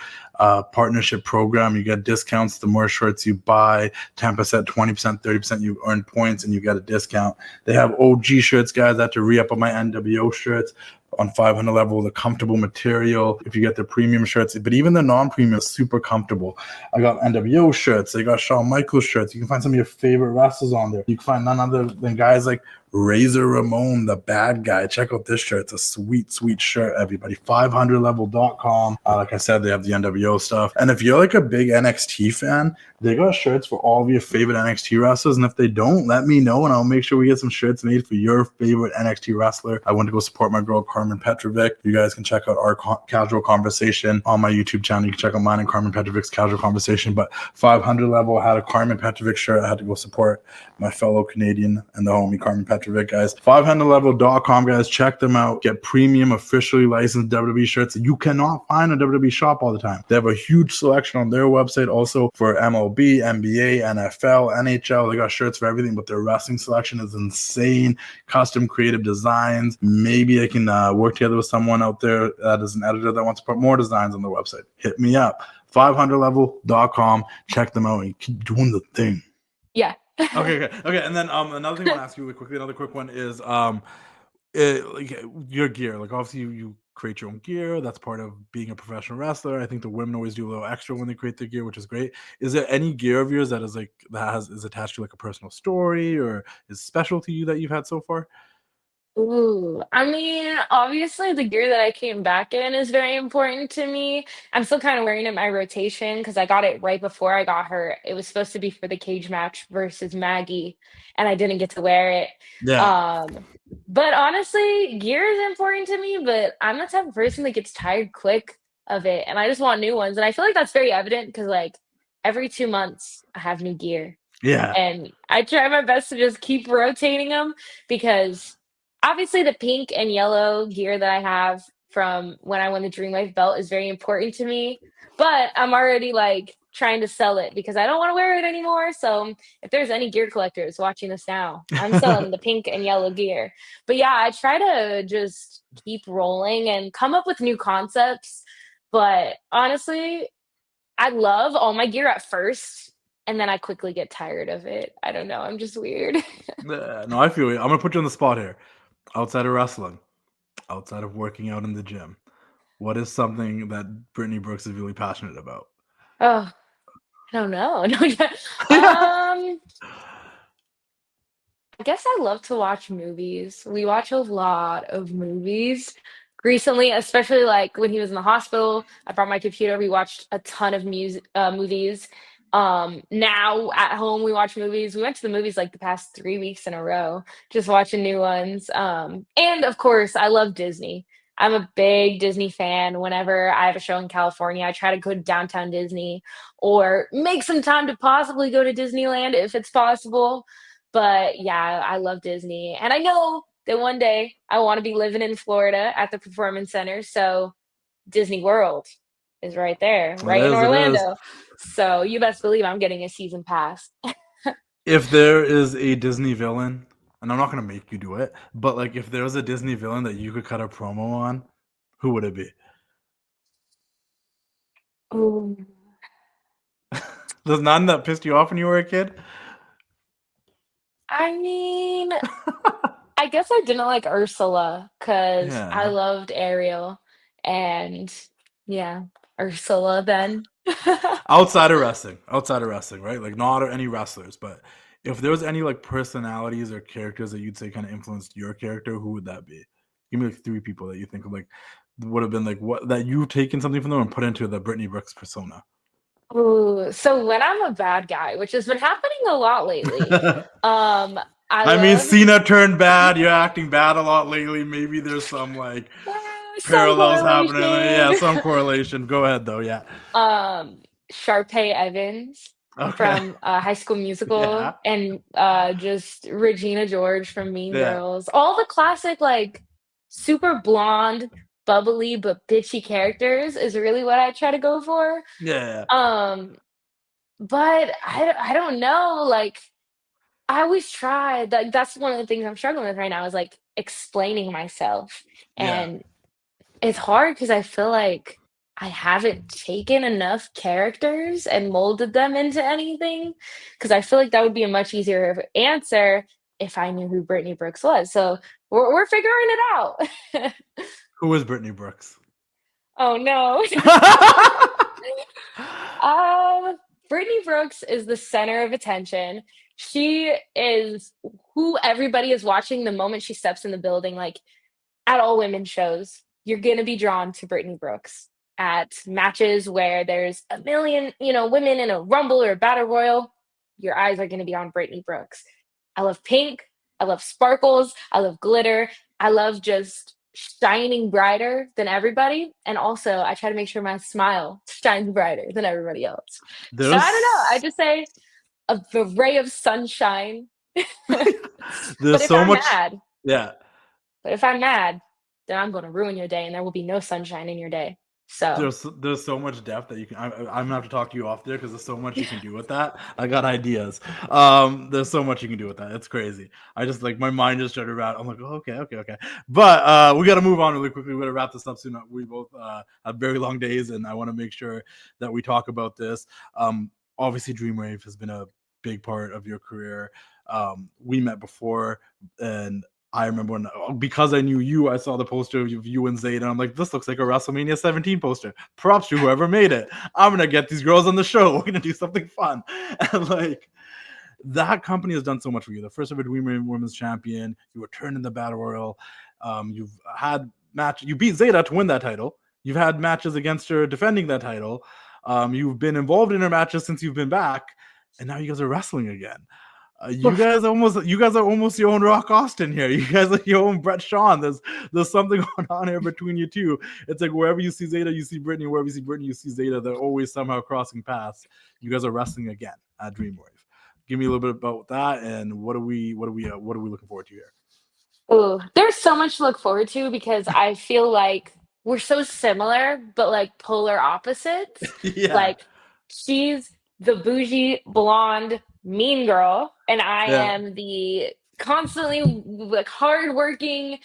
[SPEAKER 1] partnership program. You get discounts the more shirts you buy, 10%, 20%, 30%. You earn points and you get a discount. They have OG shirts, guys. I have to re-up on my NWO shirts. on 500 level, the comfortable material. If you get the premium shirts, but even the non-premium is super comfortable. I got NWO shirts. I got Shawn Michaels shirts. You can find some of your favorite wrestlers on there. You can find none other than guys like Razor Ramon, the bad guy. Check out this shirt. It's a sweet, sweet shirt, everybody. 500level.com. Like I said, they have the NWO stuff. And if you're like a big NXT fan, they got shirts for all of your favorite NXT wrestlers. And if they don't, let me know and I'll make sure we get some shirts made for your favorite NXT wrestler. I went to go support my girl, Carmen Petrovic. You guys can check out our casual conversation on my YouTube channel. You can check out mine and Carmen Petrovic's casual conversation. But 500 level had a Carmen Petrovic shirt. I had to go support my fellow Canadian and the homie Carmen Petrovic, guys. 500level.com, guys. Check them out. Get premium, officially licensed WWE shirts that you cannot find in a WWE shop all the time. They have a huge selection on their website also for MLB, NBA, NFL, NHL. They got shirts for everything, but their wrestling selection is insane. Custom creative designs. Maybe I can work together with someone out there that is an editor that wants to put more designs on their website. Hit me up. 500level.com. Check them out and keep doing the thing.
[SPEAKER 2] Yeah.
[SPEAKER 1] Okay. And then another thing I want to ask you really quickly, another quick one is like your gear. Like obviously you create your own gear. That's part of being a professional wrestler. I think the women always do a little extra when they create their gear, which is great. Is there any gear of yours that is like is attached to like a personal story or is special to you that you've had so far?
[SPEAKER 2] Ooh, I mean, obviously the gear that I came back in is very important to me. I'm still kind of wearing it in my rotation because I got it right before I got hurt. It was supposed to be for the cage match versus Maggie, and I didn't get to wear it.
[SPEAKER 1] Yeah.
[SPEAKER 2] But honestly, gear is important to me, but I'm the type of person that gets tired quick of it, and I just want new ones. And I feel like that's very evident because like every 2 months I have new gear.
[SPEAKER 1] Yeah.
[SPEAKER 2] And I try my best to just keep rotating them because obviously the pink and yellow gear that I have from when I won the Dreamwave belt is very important to me. But I'm already like trying to sell it because I don't want to wear it anymore. So if there's any gear collectors watching this now, I'm selling the pink and yellow gear. But yeah, I try to just keep rolling and come up with new concepts. But honestly, I love all my gear at first, and then I quickly get tired of it. I don't know. I'm just weird.
[SPEAKER 1] No, I feel you. I'm gonna put you on the spot here. Outside of wrestling, outside of working out in the gym, what is something that Brittnie Brooks is really passionate about?
[SPEAKER 2] Oh, I don't know. No, yeah. I guess I love to watch movies. We watch a lot of movies recently, especially like when he was in the hospital. I brought my computer. We watched a ton of movies. Now at home we watch movies. We went to the movies like the past 3 weeks in a row, just watching new ones. And of course, I love Disney. I'm a big Disney fan. Whenever I have a show in California, I try to go to downtown Disney or make some time to possibly go to Disneyland if it's possible. But yeah, I love Disney. And I know that one day I want to be living in Florida at the Performance Center. So Disney World is right there, right in
[SPEAKER 1] It is.
[SPEAKER 2] Orlando. So you best believe I'm getting a season pass.
[SPEAKER 1] If there is a Disney villain, and I'm not gonna make you do it, but like if there was a Disney villain that you could cut a promo on, who would it be?
[SPEAKER 2] Ooh.
[SPEAKER 1] There's none that pissed you off when you were a kid?
[SPEAKER 2] I mean, I guess I didn't like Ursula because I
[SPEAKER 1] Yeah.
[SPEAKER 2] loved Ariel. And yeah, Ursula then.
[SPEAKER 1] Outside of wrestling, right? Like not any wrestlers, but if there was any like personalities or characters that you'd say kind of influenced your character, who would that be? Give me like three people that you think of like would have been like what that you've taken something from them and put into the Brittnie Brooks persona.
[SPEAKER 2] Ooh, so when I'm a bad guy, which has been happening a lot lately, um, I
[SPEAKER 1] I mean,
[SPEAKER 2] love
[SPEAKER 1] Cena turned bad. You're acting bad a lot lately. Maybe there's some like
[SPEAKER 2] some
[SPEAKER 1] parallels happening. Yeah,
[SPEAKER 2] correlation.
[SPEAKER 1] some correlation. Go ahead though. Yeah.
[SPEAKER 2] Sharpay Evans
[SPEAKER 1] Okay.
[SPEAKER 2] from High School Musical
[SPEAKER 1] Yeah.
[SPEAKER 2] and just Regina George from Mean
[SPEAKER 1] Yeah.
[SPEAKER 2] Girls. All the classic, like, super blonde, bubbly, but bitchy characters is really what I try to go for.
[SPEAKER 1] Yeah.
[SPEAKER 2] Um, but I don't know. Like, I always try. Like, that's one of the things I'm struggling with right now is like explaining myself.
[SPEAKER 1] Yeah.
[SPEAKER 2] And it's hard because I feel like I haven't taken enough characters and molded them into anything. Because I feel like that would be a much easier answer if I knew who Brittnie Brooks was. So we're figuring it out.
[SPEAKER 1] Who is Brittnie Brooks?
[SPEAKER 2] Oh no. Brittnie Brooks is the center of attention. She is who everybody is watching the moment she steps in the building. Like at all women's shows, you're gonna be drawn to Brittnie Brooks. At matches where there's a million, women in a rumble or a battle royal, your eyes are gonna be on Brittnie Brooks. I love pink. I love sparkles. I love glitter. I love just shining brighter than everybody. And also, I try to make sure my smile shines brighter than everybody else. So I don't know. I
[SPEAKER 1] There's
[SPEAKER 2] just say a ray of sunshine. but
[SPEAKER 1] there's
[SPEAKER 2] if
[SPEAKER 1] so
[SPEAKER 2] I'm
[SPEAKER 1] much.
[SPEAKER 2] mad,
[SPEAKER 1] Yeah.
[SPEAKER 2] but if I'm mad, then I'm going to ruin your day, and there will be no sunshine in your day. So
[SPEAKER 1] There's so much depth that you can. I'm gonna have to talk to you off there because there's so much you can do with that. I got ideas. There's so much you can do with that. It's crazy. I just like my mind just started around. I'm like, oh, okay. But we got to move on really quickly. We got to wrap this up soon. We both have very long days, and I want to make sure that we talk about this. Obviously, Dreamwave has been a big part of your career. We met before, and I remember when, because I knew you, I saw the poster of you and Zayda. I'm like, this looks like a WrestleMania 17 poster. Props to whoever made it. I'm gonna get these girls on the show. We're gonna do something fun. And like that company has done so much for you. The first ever Dreamwave Women's Champion. You returned in the Battle Royal. You've had match. You beat Zayda to win that title. You've had matches against her defending that title. You've been involved in her matches since you've been back, and now you guys are wrestling again. You guys are almost your own Rock Austin here. You guys are your own Brett Shawn. There's something going on here between you two. It's like wherever you see Zayda, you see Brittnie. Wherever you see Brittnie, you see Zayda. They're always somehow crossing paths. You guys are wrestling again at Dreamwave. Give me a little bit about that, and what are we looking forward to here?
[SPEAKER 2] ooh, there's so much to look forward to because I feel like we're so similar, but like polar opposites.
[SPEAKER 1] Yeah,
[SPEAKER 2] Like she's the bougie blonde mean girl, and I
[SPEAKER 1] yeah.
[SPEAKER 2] am the constantly like hardworking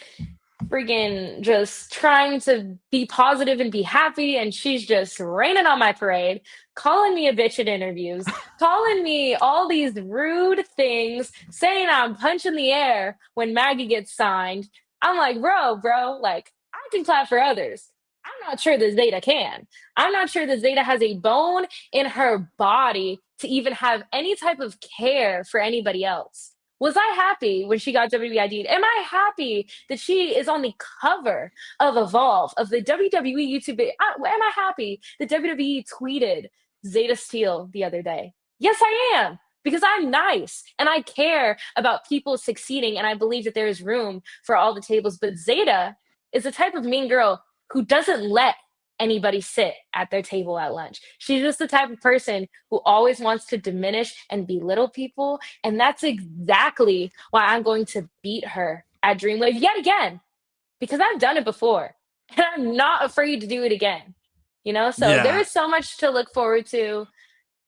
[SPEAKER 2] friggin' just trying to be positive and be happy, and she's just raining on my parade, calling me a bitch in interviews, calling me all these rude things, saying I'm punching the air when Maggie gets signed. I'm like, bro, like I can clap for others. I'm not sure that Zayda can. I'm not sure that Zayda has a bone in her body to even have any type of care for anybody else. Was I happy when she got WWEID? Am I happy that she is on the cover of Evolve of the WWE YouTube? Am I happy that WWE tweeted Zayda Steel the other day? Yes, I am. Because I'm nice and I care about people succeeding, and I believe that there is room for all the tables. But Zayda is the type of mean girl who doesn't let anybody sit at their table at lunch. She's just the type of person who always wants to diminish and belittle people. And that's exactly why I'm going to beat her at Dreamwave yet again, because I've done it before and I'm not afraid to do it again. So there
[SPEAKER 1] Yeah.
[SPEAKER 2] is so much to look forward to.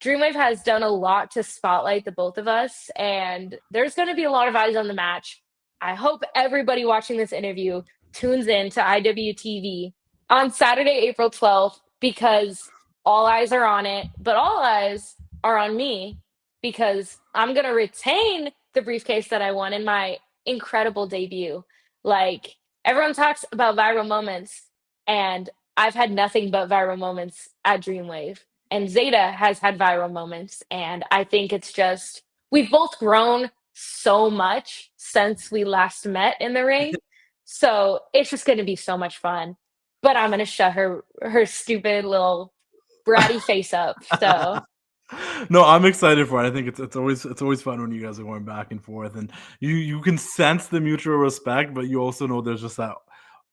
[SPEAKER 2] Dreamwave has done a lot to spotlight the both of us, and there's going to be a lot of eyes on the match. I hope everybody watching this interview tunes in to IWTV on Saturday, April 12th, because all eyes are on it, but all eyes are on me because I'm going to retain the briefcase that I won in my incredible debut. Like, everyone talks about viral moments, and I've had nothing but viral moments at Dreamwave. And Zayda has had viral moments. And I think it's just, we've both grown so much since we last met in the ring. So it's just going to be so much fun. But I'm going to shut her stupid little bratty face up. So
[SPEAKER 1] No, I'm excited for it. I think it's always fun when you guys are going back and forth, and you can sense the mutual respect, but you also know there's just that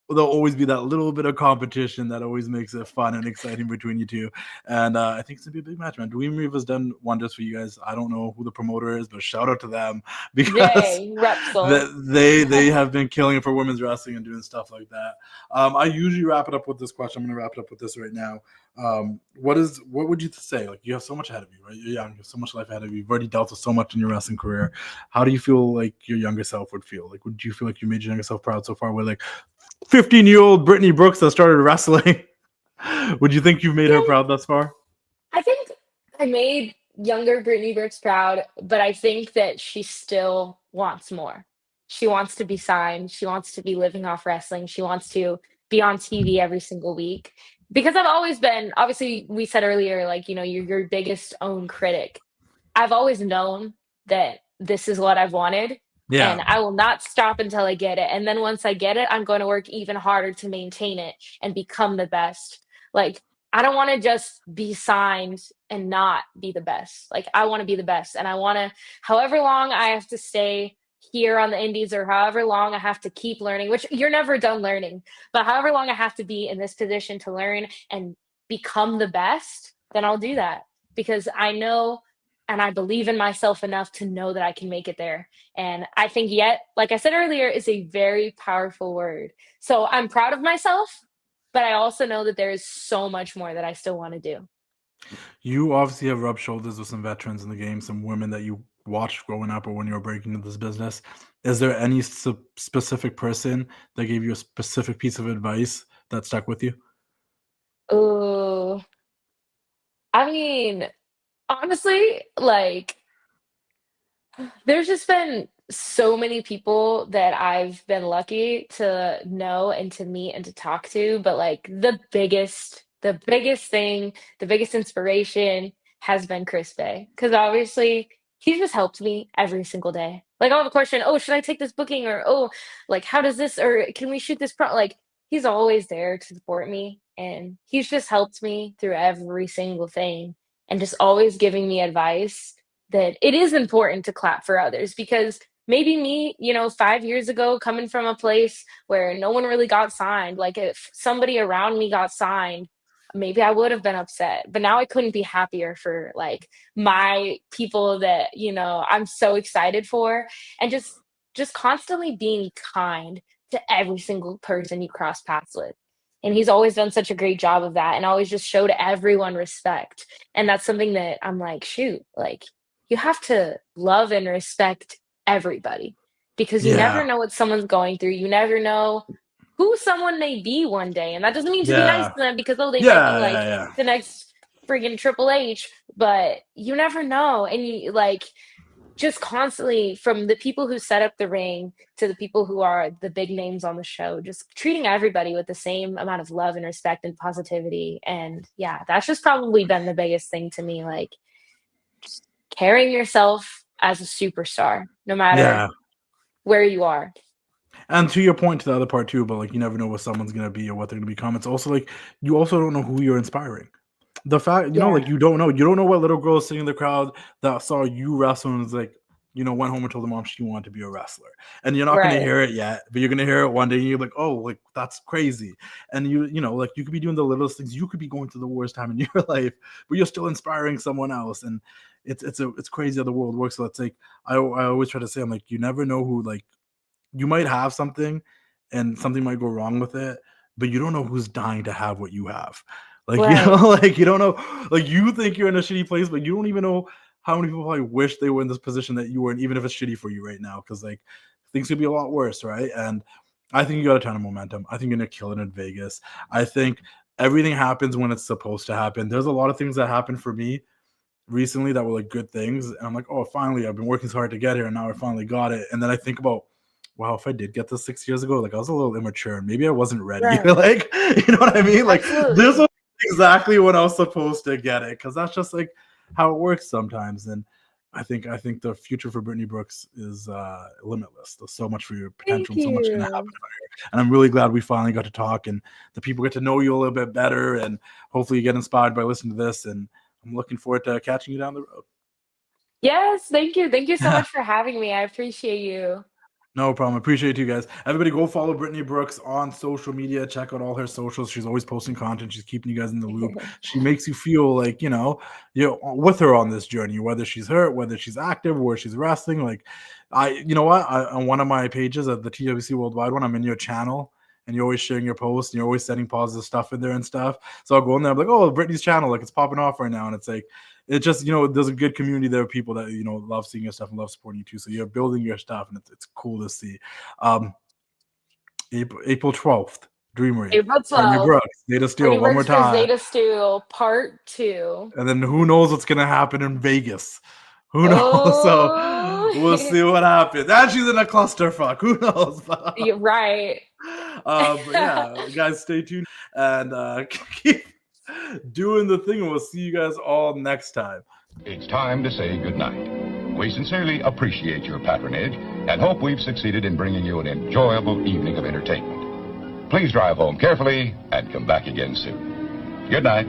[SPEAKER 1] there'll always be that little bit of competition that always makes it fun and exciting between you two. And I think it's gonna be a big match, man. Dreamweave has done wonders for you guys. I don't know who the promoter is, but shout out to them because
[SPEAKER 2] yay, Wrestle.
[SPEAKER 1] they have been killing it for women's wrestling and doing stuff like that. I usually wrap it up with this question. I'm gonna wrap it up with this right now. What would you say? Like, you have so much ahead of you, right? You're young, you have so much life ahead of you. You've already dealt with so much in your wrestling career. How do you feel like your younger self would feel? Like, would you feel like you made your younger self proud so far? Where like 15-year-old Brittnie Brooks that started wrestling. Would you think you've made her
[SPEAKER 2] Yeah,
[SPEAKER 1] proud thus far?
[SPEAKER 2] I think I made younger Brittany Brooks proud, but I think that she still wants more. She wants to be signed. She wants to be living off wrestling. She wants to be on TV every single week. Because I've always been, obviously, we said earlier, like, you're your biggest own critic. I've always known that this is what I've wanted,
[SPEAKER 1] Yeah.
[SPEAKER 2] and I will not stop until I get it. And then once I get it, I'm going to work even harder to maintain it and become the best. Like, I don't want to just be signed and not be the best. Like, I want to be the best. And I want to, however long I have to stay here on the indies or however long I have to keep learning, which you're never done learning, but however long I have to be in this position to learn and become the best, then I'll do that because I know and I believe in myself enough to know that I can make it there. And I think yet, like I said earlier, is a very powerful word. So I'm proud of myself, but I also know that there is so much more that I still want to do.
[SPEAKER 1] You obviously have rubbed shoulders with some veterans in the game, some women that you watched growing up or when you were breaking into this business. Is there any specific person that gave you a specific piece of advice that stuck with you?
[SPEAKER 2] Oh, I mean, honestly, like there's just been so many people that I've been lucky to know and to meet and to talk to, but like the biggest thing, the biggest inspiration has been Chris Bey. Because obviously he's just helped me every single day. Like I'll have a question, oh, should I take this booking? Or oh, like how does this or can we shoot this like he's always there to support me and he's just helped me through every single thing and just always giving me advice that it is important to clap for others because maybe me, 5 years ago, coming from a place where no one really got signed, like if somebody around me got signed, maybe I would have been upset. But now I couldn't be happier for like my people that, I'm so excited for and just constantly being kind to every single person you cross paths with. And he's always done such a great job of that and always just showed everyone respect. And that's something that I'm like, shoot, like you have to love and respect everybody because you never
[SPEAKER 1] Yeah.
[SPEAKER 2] know what someone's going through. You never know who someone may be one day. And that doesn't mean to be nice
[SPEAKER 1] Yeah.
[SPEAKER 2] to them because, oh, they might be
[SPEAKER 1] Yeah.
[SPEAKER 2] like
[SPEAKER 1] Yeah. Yeah.
[SPEAKER 2] the next friggin' Triple H, but you never know. And you like just constantly from the people who set up the ring to the people who are the big names on the show, just treating everybody with the same amount of love and respect and positivity. And yeah, that's just probably been the biggest thing to me. Like, carrying yourself as a superstar, no matter
[SPEAKER 1] Yeah.
[SPEAKER 2] where you are.
[SPEAKER 1] And to your point, to the other part too, but like you never know what someone's gonna be or what they're gonna become. It's also like you also don't know who you're inspiring. The fact,
[SPEAKER 2] Yeah,
[SPEAKER 1] like you don't know what little girl sitting in the crowd that saw you wrestle and was like, went home and told the mom she wanted to be a wrestler. And you're not gonna
[SPEAKER 2] right,
[SPEAKER 1] hear it yet, but you're gonna hear it one day and you're like, oh, like that's crazy. And like you could be doing the littlest things, you could be going through the worst time in your life, but you're still inspiring someone else. And it's crazy how the world works. So it's like I always try to say, I'm like, you never know who like you might have something and something might go wrong with it, but you don't know who's dying to have what you have. Like,
[SPEAKER 2] right,
[SPEAKER 1] like you don't know, like you think you're in a shitty place, but you don't even know how many people probably wish they were in this position that you were in, even if it's shitty for you right now. Cause like things could be a lot worse, right? And I think you got a ton of momentum. I think you're gonna kill it in Vegas. I think everything happens when it's supposed to happen. There's a lot of things that happened for me recently that were like good things. And I'm like, oh, finally, I've been working so hard to get here, and now I finally got it. And then I think about, wow, if I did get this 6 years ago, like I was a little immature, maybe I wasn't ready.
[SPEAKER 2] right.
[SPEAKER 1] Like, you know what I mean? Like, this
[SPEAKER 2] Absolutely.
[SPEAKER 1] was exactly when I was supposed to get it, because that's just like how it works sometimes. And I think the future for Brittnie Brooks is limitless. There's so much for your potential
[SPEAKER 2] Thank
[SPEAKER 1] and so much going to happen
[SPEAKER 2] you.
[SPEAKER 1] out here. And I'm really glad we finally got to talk and the people get to know you a little bit better. And hopefully you get inspired by listening to this. And I'm looking forward to catching you down the road.
[SPEAKER 2] Yes, thank you. Thank you so
[SPEAKER 1] Yeah.
[SPEAKER 2] much for having me. I appreciate you.
[SPEAKER 1] No problem. Appreciate you guys. Everybody go follow Brittnie Brooks on social media. Check out all her socials. She's always posting content. She's keeping you guys in the loop. She makes you feel like, you're with her on this journey, whether she's hurt, whether she's active, where she's wrestling. Like you know what? On one of my pages at the TWC Worldwide one, I'm in your channel and you're always sharing your posts and you're always sending positive stuff in there and stuff. So I'll go in there. I'm like, oh, Brittany's channel, like it's popping off right now. And it's like, it just, there's a good community there of people that, love seeing your stuff and love supporting you too. So you're building your stuff and it's cool to see. Um, April 12th, Dreamwave,
[SPEAKER 2] April
[SPEAKER 1] Brittnie
[SPEAKER 2] 12th.
[SPEAKER 1] Brooks, Zayda Steel,
[SPEAKER 2] Brittnie
[SPEAKER 1] one more
[SPEAKER 2] Brooks for
[SPEAKER 1] time.
[SPEAKER 2] Zayda Steel Part 2.
[SPEAKER 1] And then who knows what's going to happen in Vegas? Who knows? So
[SPEAKER 2] Oh.
[SPEAKER 1] We'll see what happens. And she's in a clusterfuck. Who knows?
[SPEAKER 2] You're right.
[SPEAKER 1] But yeah, guys, stay tuned and keep doing the thing, and we'll see you guys all next time.
[SPEAKER 3] It's time to say goodnight. We sincerely appreciate your patronage and hope we've succeeded in bringing you an enjoyable evening of entertainment. Please drive home carefully and come back again soon. Good night.